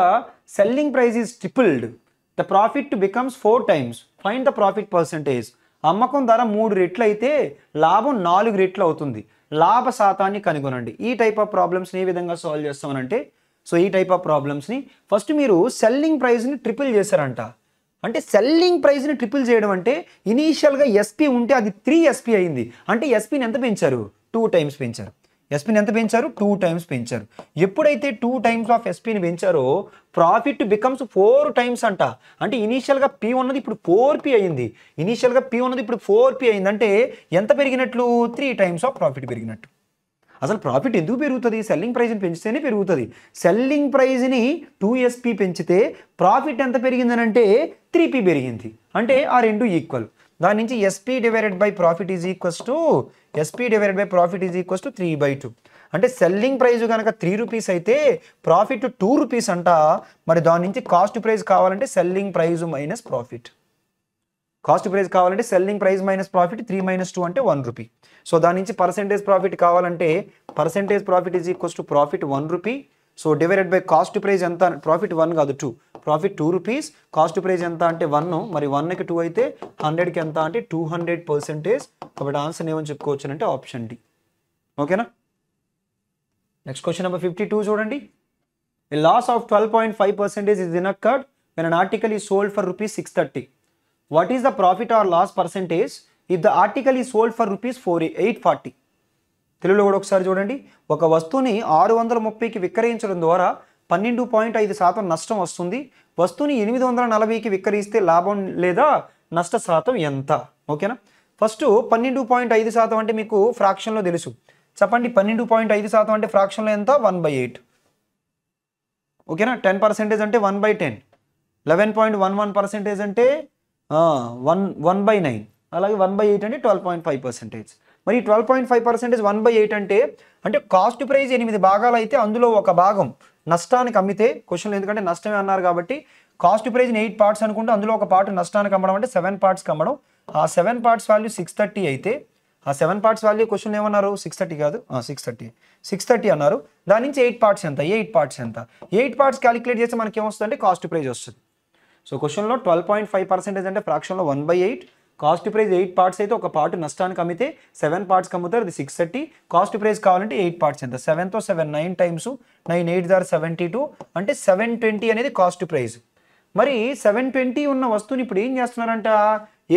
selling price is tripled, the profit becomes 4 times. Find the profit percentage. అమ్మకం ధర 3 రెట్లు అయితే లాభం 4 రెట్లు అవుతుంది. లాభ శాతాన్ని కనుగొనండి. ఈ టైప్ ఆఫ్ ప్రాబ్లమ్స్ని ఏ విధంగా సాల్వ్ చేస్తామనంటే సో ఈ టైప్ ఆఫ్ ప్రాబ్లమ్స్ని ఫస్ట్ మీరు సెల్లింగ్ ప్రైస్ని ట్రిపుల్ చేశారంట. అంటే సెల్లింగ్ ప్రైస్ని ట్రిపుల్ చేయడం అంటే ఇనీషియల్గా ఎస్పీ ఉంటే అది 3 SP అయింది. అంటే ఎస్పీని ఎంత పెంచారు? 2 times పెంచారు. ఎస్పీని ఎంత పెంచారు? 2 times పెంచారు. ఎప్పుడైతే 2 times ఆఫ్ ఎస్పీని పెంచారో ప్రాఫిట్ బికమ్స్ 4 times అంట. అంటే ఇనీషియల్గా పీ ఉన్నది ఇప్పుడు 4p అయింది. ఇనీషియల్గా పీ ఉన్నది ఇప్పుడు 4p అయింది. అంటే ఎంత పెరిగినట్లు? 3 times ఆఫ్ ప్రాఫిట్ పెరిగినట్టు. అసలు ప్రాఫిట్ ఎందుకు పెరుగుతుంది? సెల్లింగ్ ప్రైస్ని పెంచితేనే పెరుగుతుంది. సెల్లింగ్ ప్రైస్ని 2 SP పెంచితే ప్రాఫిట్ ఎంత పెరిగిందని అంటే 3p పెరిగింది. అంటే ఆ రెండు ఈక్వల్. దాని నుంచి SP divided by profit is equals to 3/2. అంటే సెల్లింగ్ ప్రైస్ కనుక 3 rupees అయితే ప్రాఫిట్ 2 rupees అంట. మరి దాని నుంచి కాస్ట్ ప్రైస్ కావాలంటే selling price minus profit. Cost price కావాలంటే సెల్లింగ్ ప్రైస్ మైనస్ ప్రాఫిట్ 3 - 2 అంటే 1 rupee. సో దాని నుంచి పర్సెంటేజ్ ప్రాఫిట్ కావాలంటే percentage profit is equals to profit 1 rupee. So divided by cost price ఎంత? ప్రాఫిట్ 1 కాదు 2. Profit 2 rupees. కాస్ట్ ప్రైస్ ఎంత అంటే 1. మరి 1కి 2 అయితే 100కి ఎంత అంటే 200%. కాబట్టి ఆన్సర్ ఏమని చెప్పుకోవచ్చు అంటే ఆప్షన్ డి. ఓకేనా. నెక్స్ట్ క్వశ్చన్ నెంబర్ 52 చూడండి. A loss of 12.5% is incurred when an article is sold for ₹630. What is the profit or loss percentage if the article is sold for ₹840? తెలుగులో కూడా ఒకసారి చూడండి. ఒక వస్తువుని 630కి విక్రయించడం ద్వారా 12.5% నష్టం వస్తుంది. వస్తువుని 840కి విక్రయిస్తే లాభం లేదా నష్ట శాతం ఎంత? ఓకేనా. ఫస్ట్ 12.5% అంటే మీకు ఫ్రాక్షన్లో తెలుసు. చెప్పండి 12.5% అంటే ఫ్రాక్షన్లో ఎంత? 1/8. ఓకేనా 10% అంటే 1/10, 11.11% అంటే 1/9, అలాగే 1/8 అంటే 12.5%. మరి 12.5% 1/8 అంటే కాస్ట్ ప్రైస్ 8 భాగాలు అయితే అందులో ఒక భాగం నష్టానికి అమ్మితే, క్వశ్చన్లో ఎందుకంటే నష్టమే అన్నారు కాబట్టి కాస్ట్ ప్రైజ్ని 8 పార్ట్స్ అనుకుంటే అందులో ఒక పార్ట్ నష్టానికి అమ్మడం అంటే 7 పార్ట్స్కి అమ్మడం. ఆ 7 పార్ట్స్ వాల్యూ 630 అయితే ఆ 7 పార్ట్స్ వాల్యూ క్వశ్చన్ ఏమన్నారు 630 కాదు 630 అన్నారు. దాని నుంచి 8 పార్ట్స్ ఎంత 8 పార్ట్స్ క్యాలిక్యులేట్ చేస్తే మనకి ఏమొస్తుంది అంటే కాస్ట్ ప్రైజ్ వస్తుంది. సో క్వశ్చన్లో 12.5% అంటే ఫ్రాక్షన్లో 1/8, కాస్ట్ ప్రైజ్ 8 పార్ట్స్ అయితే ఒక పార్ట్ నష్టానికి అమ్మితే 7 పార్ట్స్కి అమ్ముతారు, అది 630. కాస్ట్ ప్రైజ్ కావాలంటే 8 పార్ట్స్ ఎంత 7తో 7 9 టైమ్స్ 9 8 దార్ 72 అంటే 720 అనేది కాస్ట్ ప్రైజ్. మరి 720 ఉన్న వస్తువుని ఇప్పుడు ఏం చేస్తున్నారంట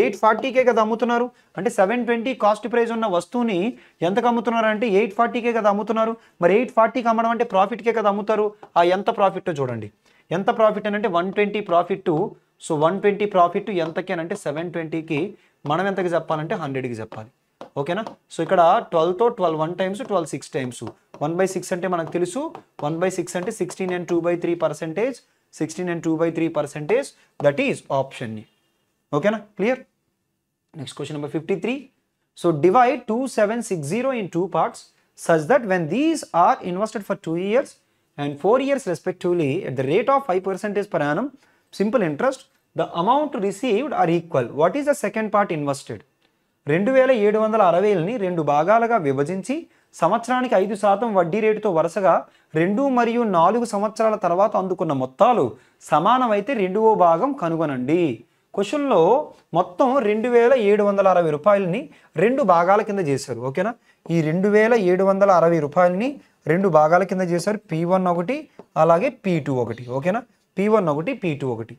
840కే కదా అమ్ముతున్నారు. అంటే 720 కాస్ట్ ప్రైజ్ ఉన్న వస్తువుని ఎంతకు అమ్ముతున్నారు అంటే 840కే కదా అమ్ముతున్నారు. మరి 840కి అమ్మడం అంటే ప్రాఫిట్కే కదా అమ్ముతారు. ఆ ఎంత ప్రాఫిట్ చూడండి, ఎంత ప్రాఫిట్ అని అంటే 120 ప్రాఫిట్. సో 120 ప్రాఫిట్ ఎంతకి అని అంటే 720కి మనం ఎంతకి చెప్పాలంటే 100కి చెప్పాలి. ఓకేనా. సో ఇక్కడ 12తో 12 1 టైమ్స్ 12 6 టైమ్స్ 1/6 అంటే మనకు తెలుసు 1/6 అంటే 16 and 2/3%, 16 and 2/3%, that is option A. ఓకేనా, clear. Next question number 53. So divide 2760 in 2 parts such that when these are invested for 2 years and 4 years respectively at the rate of 5% per annum simple interest, the amount received are equal. What is the second part invested? 2760ని 2 భాగాలుగా విభజించి సంవత్సరానికి 5% వడ్డీ రేటుతో వరుసగా 2 మరియు 4 సంవత్సరాల తర్వాత అందుకున్న మొత్తాలు సమానమైతే రెండవ భాగం కనుగొనండి. క్వశ్చన్లో మొత్తం 2760 రూపాయలని 2 భాగాల కింద చేశారు. ఓకేనా, ఈ 2760 రూపాయలని 2 భాగాల కింద చేశారు. P1 ఒకటి అలాగే P2 ఒకటి. ఓకేనా, P1 ఒకటి P2 ఒకటి.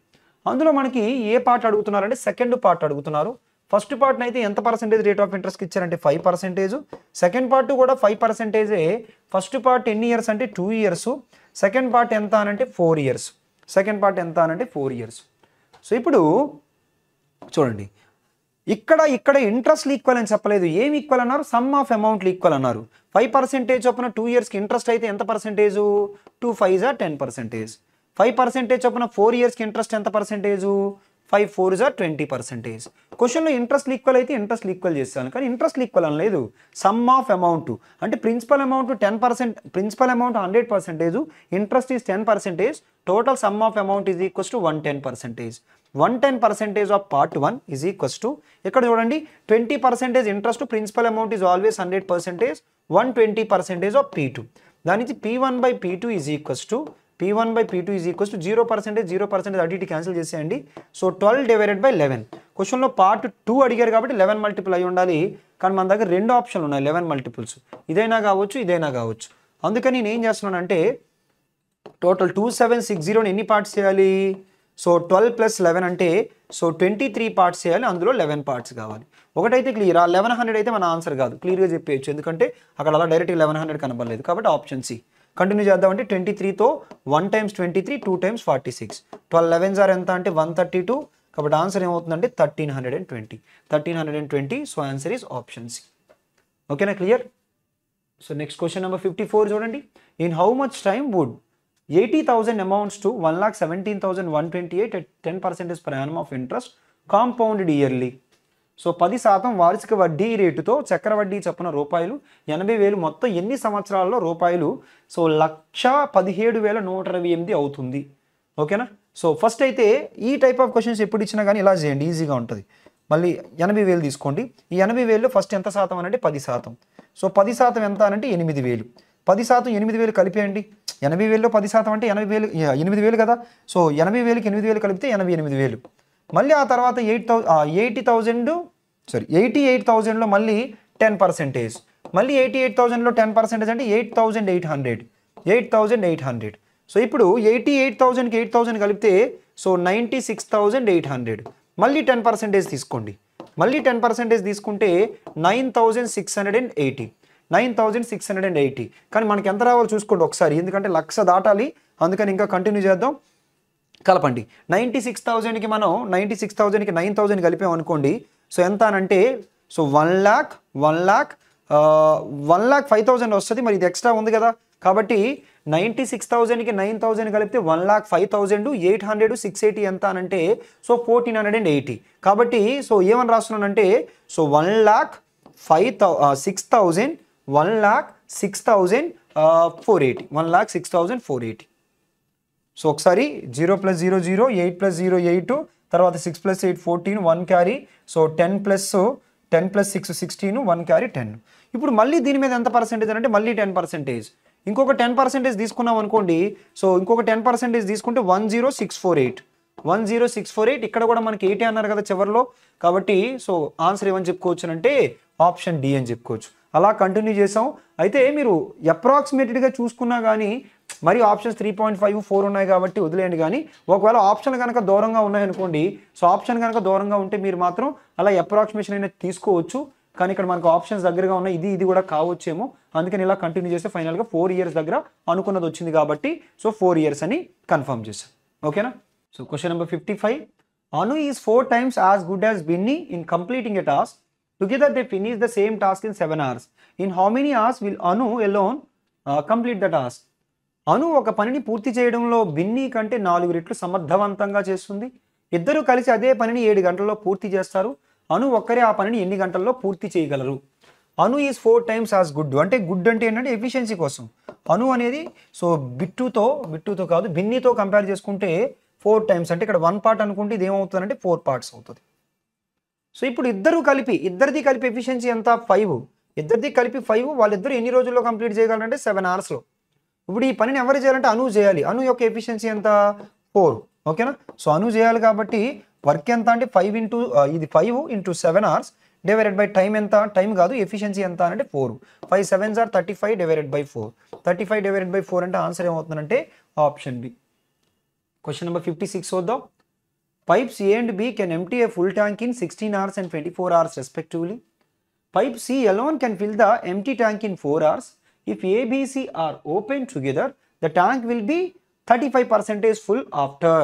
అందులో మనకి ఏ పార్ట్ అడుగుతున్నారంటే సెకండ్ పార్ట్ అడుగుతున్నారు. ఫస్ట్ పార్ట్ని అయితే ఎంత పర్సెంటేజ్ రేట్ ఆఫ్ ఇంట్రెస్ట్కి ఇచ్చారంటే 5%. సెకండ్ పార్ట్ కూడా 5%. ఫస్ట్ పార్ట్ ఎన్ని ఇయర్స్ అంటే 2 years, సెకండ్ పార్ట్ ఎంత అనంటే 4 years. సెకండ్ పార్ట్ ఎంత అనంటే 4 years. సో ఇప్పుడు చూడండి, ఇక్కడ ఇంట్రెస్ట్ ఈక్వల్ అని చెప్పలేదు. ఏమి ఈక్వల్ అన్నారు, సమ్ ఆఫ్ అమౌంట్లు ఈక్వల్ అన్నారు. 5% చొప్పున 2 yearsకి ఇంట్రెస్ట్ అయితే ఎంత పర్సెంటేజ్, 2 5s are 10%. 5% చొప్పున 4 yearsకి ఇంట్రెస్ట్ ఎంత పర్సెంటేజ్, 5 4s are 20%. క్వశ్చన్లో ఇంట్రెస్ట్ ఈక్వల్ అయితే ఇంట్రెస్ట్ ఈక్వల్ చేస్తాను, కానీ ఇంట్రెస్ట్ ఈక్వల్ అని లేదు. సమ్ ఆఫ్ అమౌంట్ అంటే principal amount 10%, principal amount 100%, interest is 10%, total sum of amount is equals to 110%. 110% of part 1 is equals to, ఇక్కడ చూడండి 20% interest, principal amount is always 100%, 120% of P2. దాని నుంచి P1/P2 ఈజ్ ఈక్వల్స్ టు 0%, 0% అటు ఇటు క్యాన్సిల్ చేసేయండి. So 12 divided by 11. క్వశ్చన్లో పార్ట్ 2 అడిగారు కాబట్టి 11 మల్టిపుల్ అయి ఉండాలి, కానీ మన దగ్గర 2 ఆప్షన్లు ఉన్నాయి 11 మల్టిపుల్స్. ఇదైనా కావచ్చు ఇదైనా కావచ్చు. అందుకని నేను ఏం చేస్తున్నానంటే టోటల్ 2760ని ఎన్ని పార్ట్స్ చేయాలి, సో 12 + 11 అంటే సో 23 పార్ట్స్ చేయాలి, అందులో 11 పార్ట్స్ కావాలి. ఒకటైతే క్లియర్, 1100 అయితే మన ఆన్సర్ కాదు, క్లియర్గా చెప్పేయచ్చు, ఎందుకంటే అక్కడ అలా డైరెక్ట్ 1100 కనబడలేదు కాబట్టి ఆప్షన్ సి. కంటిన్యూ చేద్దామంటే 23తో 1 times 23, 2 times 46, 12 11s are ఎంత అంటే 132, కాబట్టి ఆన్సర్ ఏమవుతుందంటే 1320. So answer is option C. ఓకేనా, clear. So next question number 54 చూడండి. In how much time would 80,000 amounts to 1,17,128 at 10% per annum of interest compounded yearly. So 10% వార్షిక వడ్డీ రేటుతో చక్ర వడ్డీ చొప్పున రూపాయలు 80,000 మొత్తం ఎన్ని సంవత్సరాల్లో రూపాయలు సో 1,17,128 అవుతుంది. ఓకేనా. సో ఫస్ట్ అయితే ఈ టైప్ ఆఫ్ క్వశ్చన్స్ ఎప్పుడు ఇచ్చినా కానీ ఇలా చేయండి, ఈజీగా ఉంటుంది. మళ్ళీ 80,000 తీసుకోండి. ఈ 80,000లో ఫస్ట్ ఎంత శాతం అని అంటే 10%. సో 10% ఎంత అనంటే 8,000. 10% 8,000 కలిపేయండి. 80,000లో 10% అంటే 8,000 కదా. సో 80,000కి 8,000 కలిపితే 88,000. మళ్ళీ ఆ తర్వాత 88,000లో మళ్ళీ 10%. మళ్ళీ 88,000లో 10% అంటే 8,800. సో ఇప్పుడు 88,000కి 8,000 కలిపితే సో 96,800. మళ్ళీ 10% తీసుకోండి. మళ్ళీ 10% తీసుకుంటే 9,680. కానీ మనకి ఎంత రావాలో చూసుకోండి ఒకసారి, ఎందుకంటే 1,00,000 దాటాలి, అందుకని ఇంకా కంటిన్యూ చేద్దాం. కలపండి. 96,000కి మనం 96,000కి 9,000 కలిపాం అనుకోండి. సో ఎంత అనంటే సో 1,05,000 వస్తుంది. మరి ఇది ఎక్స్ట్రా ఉంది కదా, కాబట్టి 96,000కి 9,000 కలిపితే 1,05,000, 800, 680 ఎంత అనంటే సో 1,480. కాబట్టి సో ఏమని రాస్తున్నానంటే సో 1,06,000, 1,06,480, 1,06,480. సో ఒకసారి 0 + 0 0, 8 + 0 8, తర్వాత 6 + 8 14, 1 క్యారీ, సో 10 + 6 16, 1 క్యారీ 10. ఇప్పుడు మళ్ళీ దీని మీద ఎంత పర్సెంటేజ్ అంటే మళ్ళీ 10%. ఇంకొక 10% తీసుకున్నాం అనుకోండి, సో ఇంకొక 10% తీసుకుంటే 1,0648, 1,0648. ఇక్కడ కూడా మనకి 80 అన్నారు కదా చివరిలో, కాబట్టి సో ఆన్సర్ ఏమని చెప్పుకోవచ్చు అంటే ఆప్షన్ డి అని చెప్పుకోవచ్చు. అలా కంటిన్యూ చేసాం. అయితే మీరు అప్రాక్సిమేటెడ్గా చూసుకున్నా కానీ మరి ఆప్షన్స్ 3.5 4 ఉన్నాయి కాబట్టి వదిలేయండి. కానీ ఒకవేళ ఆప్షన్ కనుక దూరంగా ఉన్నాయనుకోండి, సో ఆప్షన్ కనుక దూరంగా ఉంటే మీరు మాత్రం అలా అప్రాక్సిమేషన్ అనేది తీసుకోవచ్చు. కానీ ఇక్కడ మనకు ఆప్షన్స్ దగ్గరగా ఉన్నాయి, ఇది కూడా కావచ్చేమో, అందుకని ఇలా కంటిన్యూ చేస్తే ఫైనల్గా 4 ఇయర్స్ దగ్గర అనుకున్నది వచ్చింది కాబట్టి సో 4 ఇయర్స్ అని కన్ఫర్మ్ చేశాం. ఓకేనా? So question number 55. Anu is 4 times as good as Binny in completing a task. Together they finish the same task in 7 hours. In how many hours will Anu alone complete the task? అను ఒక పనిని పూర్తి చేయడంలో బిన్నీ కంటే 4 రెట్లు సమర్థవంతంగా చేస్తుంది. ఇద్దరు కలిసి అదే పనిని 7 గంటల్లో పూర్తి చేస్తారు. అను ఒక్కరే ఆ పనిని ఎన్ని గంటల్లో పూర్తి చేయగలరు? అను ఈజ్ 4 times as గుడ్. అంటే గుడ్ అంటే ఏంటంటే ఎఫిషియన్సీ కోసం. అను అనేది సో బిట్టుతో కాదు బిన్నీతో కంపేర్ చేసుకుంటే 4 times అంటే ఇక్కడ 1 part అనుకుంటే ఇది ఏమవుతుందంటే 4 parts అవుతుంది. సో ఇప్పుడు ఇద్దరిది కలిపి ఎఫిషియన్సీ ఎంత? 5. ఇద్దరిది కలిపి 5. వాళ్ళిద్దరు ఎన్ని రోజుల్లో కంప్లీట్ చేయగలరంటే 7 hours. ఇప్పుడు ఈ పనిని ఎవరు చేయాలంటే అను చేయాలి. అను యొక్క ఎఫిషియన్సీ ఎంత? 4. ఓకేనా? సో అను చేయాలి కాబట్టి వర్క్ ఎంత అంటే 5 × 7 hours డివైడెడ్ బై టైం ఎంత? టైం కాదు, ఎఫిషియన్సీ ఎంత అంటే 4. 5 7s are 35 divided by 4. 35 divided by 4 అంటే ఆన్సర్ ఏమవుతుందంటే ఆప్షన్ బి. క్వశ్చన్ నెంబర్ 56 చూద్దాం. Pipes A and B can empty a full tank in 16 hours and 24 hours respectively. Pipe C alone can fill the empty tank in 4 hours. If A, B, C are opened together, the tank will be 35% full after.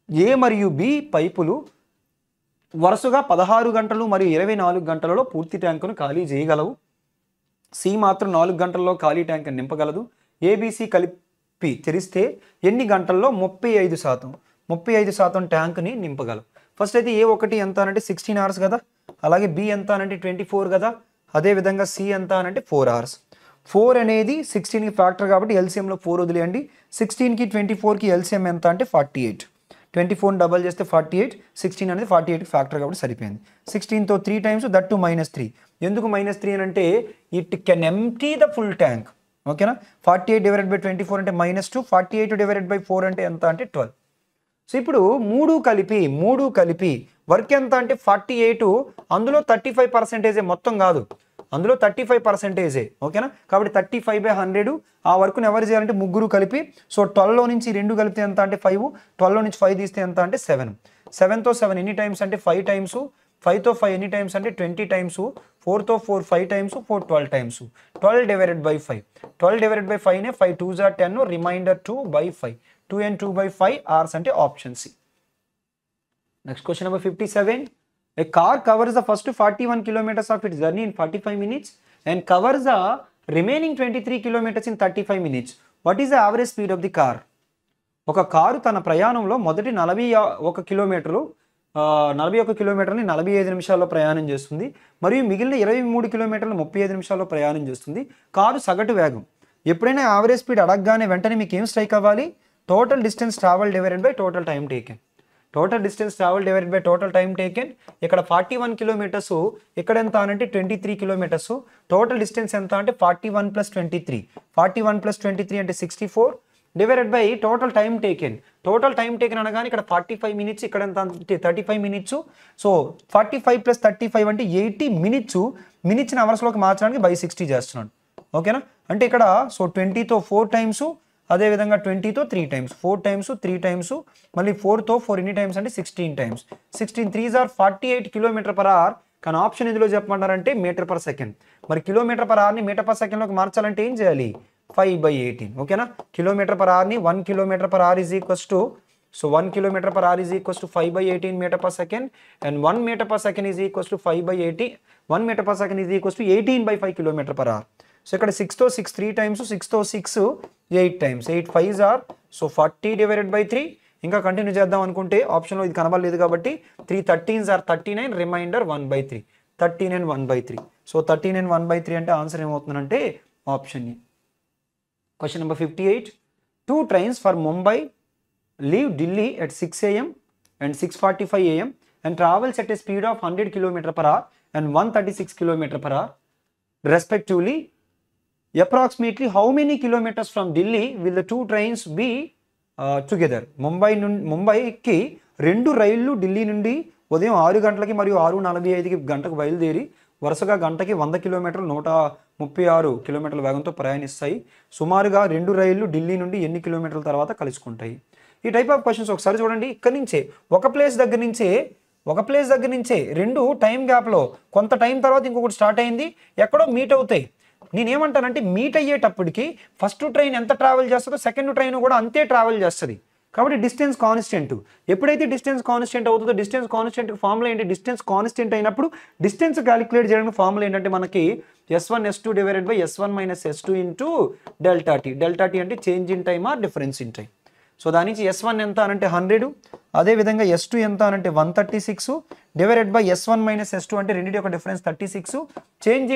A మరియు B పైపులు వరుసగా 16 గంటలు మరియు 24 గంటలలో పూర్తి ట్యాంకును ఖాళీ చేయగలవు. సి మాత్రం 4 గంటల్లో ఖాళీ ట్యాంక్ నింపగలదు. ఏబిసి కలిపి తెరిస్తే ఎన్ని గంటల్లో? 35% ట్యాంక్ని నింపగలవు. ఫస్ట్ అయితే A1 ఎంత అనంటే 16 hours కదా, అలాగే B ఎంత అనంటే 24 కదా, అదేవిధంగా C ఎంత అనంటే 4 hours. 4 అనేది 16కి ఫ్యాక్టర్ కాబట్టి ఎల్సిఎంలో 4 వదిలేయండి. 16కి 24కి ఎల్సిఎం ఎంత అంటే 48. 24 డబల్ చేస్తే 48, 16 అనేది 48కి ఫ్యాక్టర్ కాబట్టి సరిపోయింది. 16తో 3 times, దట్ టు -3. ఎందుకు -3 అని అంటే it can empty the full tank. ఓకేనా? 48 డివైడెడ్ బై 24 అంటే -2, 48 డివైడెడ్ బై 4 అంటే ఎంత అంటే 12. సో ఇప్పుడు మూడు కలిపి వర్క్ ఎంత అంటే 48, అందులో 35% మొత్తం కాదు, అందులో 35%. ఓకేనా? కాబట్టి 35/100 ఆ వర్క్ను ఎవరు చేయాలంటే ముగ్గురు కలిపి. సో 12లో నుంచి 2 కలిపితే ఎంత అంటే 5, 12లో నుంచి 5 తీస్తే ఎంత అంటే 7. 7తో 7 ఎన్ని టైమ్స్ అంటే 5 times, 5తో 5 ఎన్ని టైమ్స్ అంటే 20 times, 4తో 4 5 times, 4 12 times. 12 డివైడెడ్ బై 5, 12 డివైడెడ్ బై 5నే 5 2s are 10, remainder 2/5, 2 and 2/5 hours అంటే option C. Next question number 57. A car covers the first 41 kilometers of its journey in 45 minutes and covers the remaining 23 kilometers in 35 minutes. What is the average speed of the car? ఒక కారు తన ప్రయాణంలో మొదటి 41 కిలోమీటర్ని 45 నిమిషాల్లో ప్రయాణం చేస్తుంది మరియు మిగిలిన 23 కిలోమీటర్లు 35 నిమిషాల్లో ప్రయాణం చేస్తుంది. కారు సగటు వేగం. ఎప్పుడైనా యావరేజ్ స్పీడ్ అడగగానే వెంటనే మీకు ఏం స్ట్రైక్ అవ్వాలి? Total distance travel divided by total time taken. Total distance travel divided by total time taken. ఇక్కడ 41 kilometers, ఇక్కడ ఎంత అంటే 23 kilometers. టోటల్ డిస్టెన్స్ ఎంత అంటే 41 + 23. 41 + 23 అంటే 64 divided by total time taken. Total time taken అనగానే ఇక్కడ 45 minutes, ఇక్కడ ఎంత అంటే 35 minutes. సో 45 + 35 అంటే 80 minutes. మినిట్స్ని అవర్స్లోకి మార్చడానికి by 60 చేస్తున్నాడు. ఓకేనా? అంటే ఇక్కడ సో 20తో 4 times, అదేవిధంగా 20తో 3 times, 4 times 3 times, మళ్ళీ 4తో 4 ఎన్ని టైమ్స్ అంటే 16 times. 16 3s are 48 km/h. కానీ ఆప్షన్ ఎందులో చెప్పమంటారంటే మీటర్/సెకండ్. మరి km/hని మీటర్/సెకండ్లోకి మార్చాలంటే ఏం చేయాలి? 5/18. ఓకేనా? km/hని 1 km/h is equals to, so 1 km/h is equals to 5/18 meter/second and 1 meter/second is equals to 5/18. 1 meter/second is equals to 18/5 km/h. సో ఇక్కడ 6తో 6 3 టైమ్స్, 6తో 6 8 టైమ్స్, 8 5s ఆర్ సో 40/3. ఇంకా కంటిన్యూ చేద్దాం అనుకుంటే ఆప్షన్లో ఇది కనబడలేదు కాబట్టి 3 13s are 39, remainder 1/3, 13 and 1/3. So 13 and 1/3 అంటే ఆన్సర్ ఏమవుతుందంటే option A. Question number 58. 2 trains for Mumbai leave Delhi at 6 AM and 6:45 AM and travels at a speed of 100 km/h and 136 km/h respectively. Approximately how many kilometers from Delhi will the 2 trains be together? ముంబైకి 2 రైళ్లు ఢిల్లీ నుండి ఉదయం 6 గంటలకి మరియు 6:45కి గంటకు బయలుదేరి వరుసగా గంటకి 100 కిలోమీటర్లు 136 కిలోమీటర్ల వేగంతో ప్రయాణిస్తాయి. సుమారుగా 2 రైళ్లు ఢిల్లీ నుండి ఎన్ని కిలోమీటర్ల తర్వాత కలుసుకుంటాయి? ఈ టైప్ ఆఫ్ క్వశ్చన్స్ ఒకసారి చూడండి. ఇక్కడ నుంచే ఒక ప్లేస్ దగ్గర నుంచే 2 టైం గ్యాప్లో కొంత టైం తర్వాత ఇంకొకటి స్టార్ట్ అయింది, ఎక్కడో మీట్ అవుతాయి. నేనేమంటానంటే మీట్ అయ్యేటప్పటికి ఫస్ట్ ట్రైన్ ఎంత ట్రావెల్ చేస్తుందో సెకండ్ ట్రైన్ కూడా అంతే ట్రావెల్ చేస్తుంది. కాబట్టి డిస్టెన్స్ కాన్స్టెంట్. ఎప్పుడైతే డిస్టెన్స్ కాన్స్టెంట్ అవుతుందో డిస్టెన్స్ కాన్స్టెంట్ ఫార్ములా ఏంటి? డిస్టెన్స్ కాన్స్టెంట్ అయినప్పుడు డిస్టెన్స్ క్యాలిక్యులేట్ చేయడానికి ఫార్ములా ఏంటంటే మనకి S1 S2 divided by S1 minus S2 into delta T. Delta T అంటే change in time or difference in time. So దాని నుంచి S1 ఎంత అనంటే 100, అదేవిధంగా S2 ఎంత అనంటే 136 divided by S1 minus S2 అంటే రెండింటి యొక్క డిఫరెన్స్ 36. చేంజ్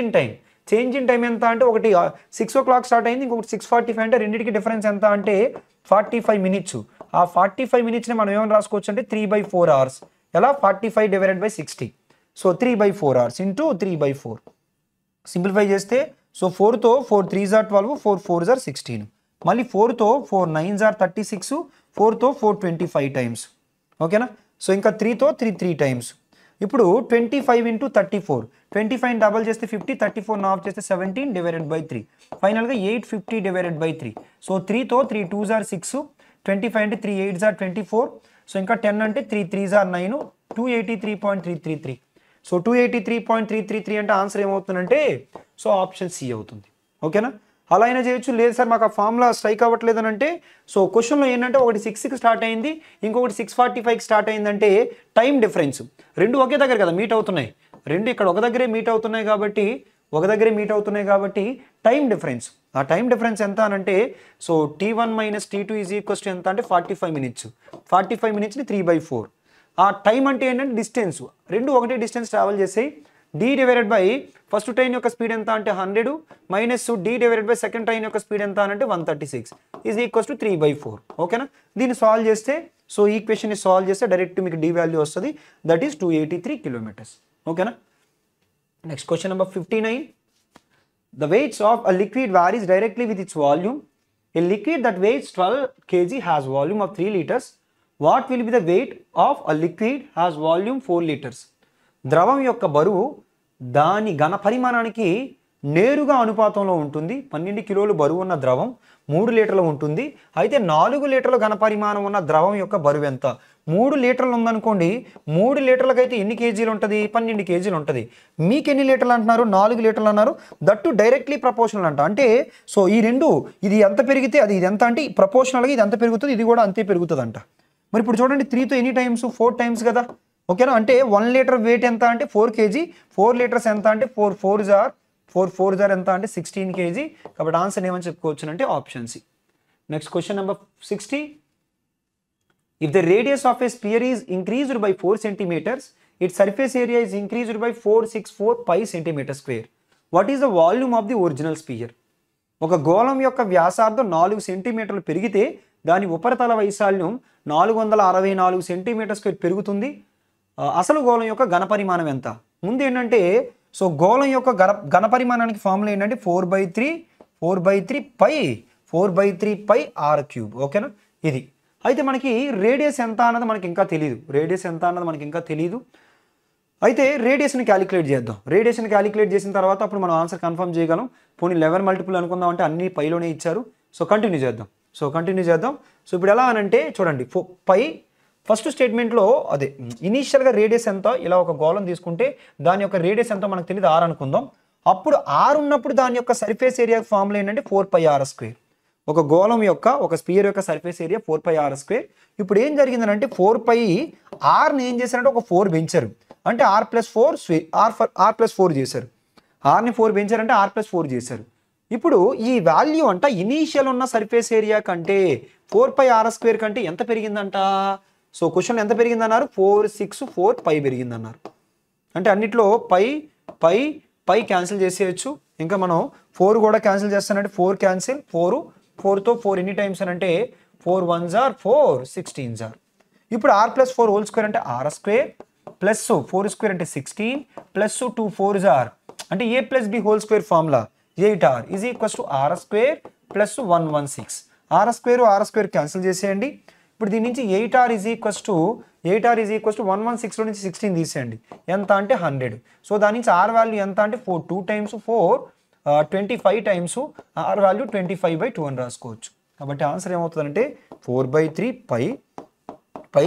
ఇన్ టైం ఎంత అంటే ఒకటి 6 o'clock స్టార్ట్ అయింది, ఇంకొకటి 6:45 అంటే రెండింటికి డిఫరెన్స్ ఎంత అంటే 45 minutes. ఆ 45 minutesని మనం ఏమైనా రాసుకోవచ్చు అంటే 3/4 hours. ఎలా? 45 divided by 60. So 3/4 hours into 3/4. Simplify చేస్తే సో 4తో 4 3s ఆర్ 12, 4 4s ఆర్ 16. మళ్ళీ 4తో 4 9s ఆర్ 36, 4తో 4 25 టైమ్స్. ఓకేనా? సో ఇంకా 3తో 3 టైమ్స్. ఇప్పుడు 25 ఇంటూ 34, 25 డబల్ చేస్తే 50, 34 ఆఫ్ చేస్తే 17 డివైడెడ్ బై 3. ఫైనల్గా 850 డివైడెడ్ బై 3. సో 3తో 3 2s ఆర్ 6, 25 అంటే 3 8s ఆర్ 24. సో ఇంకా 10 అంటే 3 3s ఆర్ 9, 283.333. సో 283.333 అంటే ఆన్సర్ ఏమవుతుందంటే సో ఆప్షన్ సి అవుతుంది. ఓకేనా? అలా అయినా చేయొచ్చు. లేదు సార్ మాకు ఆ ఫార్ములా స్ట్రైక్ అవ్వట్లేదు అని అంటే సో క్వశ్చన్లో ఏంటంటే ఒకటి 6కి స్టార్ట్ అయింది, ఇంకొకటి 6:45కి స్టార్ట్ అయిందంటే టైం డిఫరెన్స్ రెండు ఒకే దగ్గర కదా మీట్ అవుతున్నాయి. రెండు ఇక్కడ ఒక దగ్గరే మీట్ అవుతున్నాయి కాబట్టి టైం డిఫరెన్స్. ఆ టైం డిఫరెన్స్ ఎంత అనంటే so T1 minus T2 is equals to ఎంత అంటే 45 minutes. 45 minutesని 3/4. ఆ టైం అంటే ఏంటంటే డిస్టెన్స్. రెండు ఒకటే డిస్టెన్స్ ట్రావెల్ చేసాయి. D divided by first train యొక్క స్పీడ్ ఎంత అంటే 100 minus D divided by second train యొక్క స్పీడ్ ఎంత అంటే 136 ఈజ్ ఈక్వల్స్ టు 3/4. ఓకేనా? దీన్ని సాల్వ్ చేస్తే సో ఈ ఈక్వేషన్ని సాల్వ్ చేస్తే డైరెక్ట్ మీకు D వాల్యూ వస్తుంది, దట్ ఈస్ 283 kilometers. ఓకేనా? Next question number 59. The weights of a liquid varies directly with its volume. A liquid that weighs 12 kg has volume of 3 liters. What will be the weight of a liquid has volume 4 liters? ద్రవం యొక్క బరువు దాని ఘన పరిమాణానికి నేరుగా అనుపాతంలో ఉంటుంది. 12 కిలోలు బరువు ఉన్న ద్రవం 3 లీటర్లు ఉంటుంది. అయితే 4 లీటర్ల ఘన పరిమాణం ఉన్న ద్రవం యొక్క బరువు ఎంత? 3 లీటర్లు ఉందనుకోండి, 3 లీటర్లకైతే ఎన్ని కేజీలు ఉంటుంది? 12 కేజీలు ఉంటుంది. మీకు ఎన్ని లీటర్లు అంటున్నారు? 4 లీటర్లు అన్నారు. దట్టు డైరెక్ట్లీ ప్రపోర్షనల్ అంట. అంటే సో ఈ రెండు ఇది ఎంత పెరిగితే అది ఇది ఎంత అంటే ప్రపోర్షనల్గా ఇది ఎంత పెరుగుతుంది, ఇది కూడా అంతే పెరుగుతుంది అంట. మరి ఇప్పుడు చూడండి 3తో ఎన్ని టైమ్స్? 4 టైమ్స్ కదా. ఓకేనా? అంటే 1 లీటర్ వెయిట్ ఎంత అంటే 4 kg, 4 liters ఎంత అంటే 4 4s ఆర్ ఎంత అంటే 16 kg. కాబట్టి ఆన్సర్ ఏమని చెప్పుకోవచ్చు అంటే option C. Next question number 60. If the radius of a sphere is increased by 4 centimeters, its surface area is increased by 464 pi centimeter square. What is the volume of the original sphere? ఒక గోళం యొక్క వ్యాసార్థం 4 సెంటీమీటర్లు పెరిగితే దాని ఉపరితల వైశాల్యం 464 సెంటీమీటర్ స్క్వేర్ పెరుగుతుంది. అసలు గోళం యొక్క ఘనపరిమాణం ఎంత? ముందు ఏంటంటే సో గోళం యొక్క ఘనపరిమాణానికి ఫార్ములా ఏంటంటే 4/3 పై r3. ఓకేనా? ఇది అయితే మనకి రేడియస్ ఎంత అన్నది మనకి ఇంకా తెలియదు. అయితే రేడియస్ని క్యాలిక్యులేట్ చేద్దాం. రేడియస్ని క్యాలిక్యులేట్ చేసిన తర్వాత అప్పుడు మనం ఆన్సర్ కన్ఫర్మ్ చేయగలం. పోనీ 11 మల్టిపుల్ అనుకుందాం అంటే అన్ని పైలోనే ఇచ్చారు. సో కంటిన్యూ చేద్దాం. సో ఇప్పుడు ఎలా అనంటే చూడండి పై ఫస్ట్ స్టేట్మెంట్లో అదే ఇనీషియల్గా రేడియస్ ఎంత, ఇలా ఒక గోళం తీసుకుంటే దాని యొక్క రేడియస్ ఎంతో మనకు తెలియదు, r అనుకుందాం. అప్పుడు r ఉన్నప్పుడు దాని యొక్క సర్ఫేస్ ఏరియా ఫార్ములా ఏంటంటే 4πr². ఒక గోళం యొక్క ఒక స్పియర్ యొక్క సర్ఫేస్ ఏరియా 4πr². ఇప్పుడు ఏం జరిగిందనంటే 4π rని ఏం చేశారంటే ఒక 4 పెంచారు, అంటే r+4 చేశారు. rని 4 పెంచారంటే r+4 చేశారు. ఇప్పుడు ఈ వాల్యూ అంట ఇనీషియల్ ఉన్న సర్ఫేస్ ఏరియా కంటే 4πr² కంటే ఎంత పెరిగిందంట? సో క్వశ్చన్ ఎంత పెరిగిందన్నారు? 4 6 4 పై పెరిగిందన్నారు. అంటే అన్నిట్లో పై క్యాన్సిల్ చేసేయచ్చు. ఇంకా మనం 4 కూడా క్యాన్సిల్ చేస్తానంటే 4 క్యాన్సిల్, 4తో 4 ఎన్ని టైమ్స్ అని అంటే 4 1s are 4 16s are. ఇప్పుడు r+4² అంటే r² ప్లస్ 4² అంటే 16 ప్లస్ 2 4s are అంటే a+b² formula 8r is equals to r² plus 116. r² cancel చేసేయండి. ఇప్పుడు దీని నుంచి 8r ఈజ్ ఈక్వల్స్ టు 116లో నుంచి 16 తీసేయండి. ఎంత అంటే 100. సో దాని నుంచి r వాల్యూ ఎంత అంటే 4 2 టైమ్స్ 4 25 టైమ్స్ r వాల్యూ 25/2 అని రాసుకోవచ్చు. కాబట్టి ఆన్సర్ ఏమవుతుందంటే 4/3 పై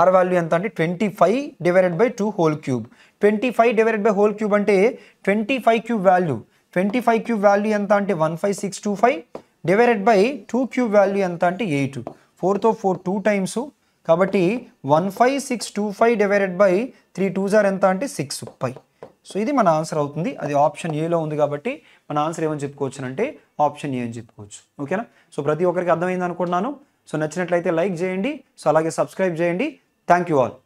r వాల్యూ ఎంత అంటే 25/2 హోల్ క్యూబ్. 25/2 అంటే 25 క్యూబ్ వాల్యూ. 25 క్యూబ్ వాల్యూ ఎంత అంటే 15625 డివైడెడ్ బై 2 క్యూబ్ వాల్యూ ఎంత అంటే 8. 4తో 4 2 టైమ్స్ కాబట్టి 15625 డివైడెడ్ బై 3 2s are ఎంత అంటే 6 పై. సో ఇది మన ఆన్సర్ అవుతుంది. అది ఆప్షన్ ఏలో ఉంది కాబట్టి మన ఆన్సర్ ఏమని చెప్పుకోవచ్చు అంటే ఆప్షన్ ఏ అని చెప్పుకోవచ్చు. ఓకేనా? సో ప్రతి ఒక్కరికి అర్థమైంది అనుకుంటున్నాను. సో నచ్చినట్లయితే లైక్ చేయండి. సో అలాగే సబ్స్క్రైబ్ చేయండి. Thank you all.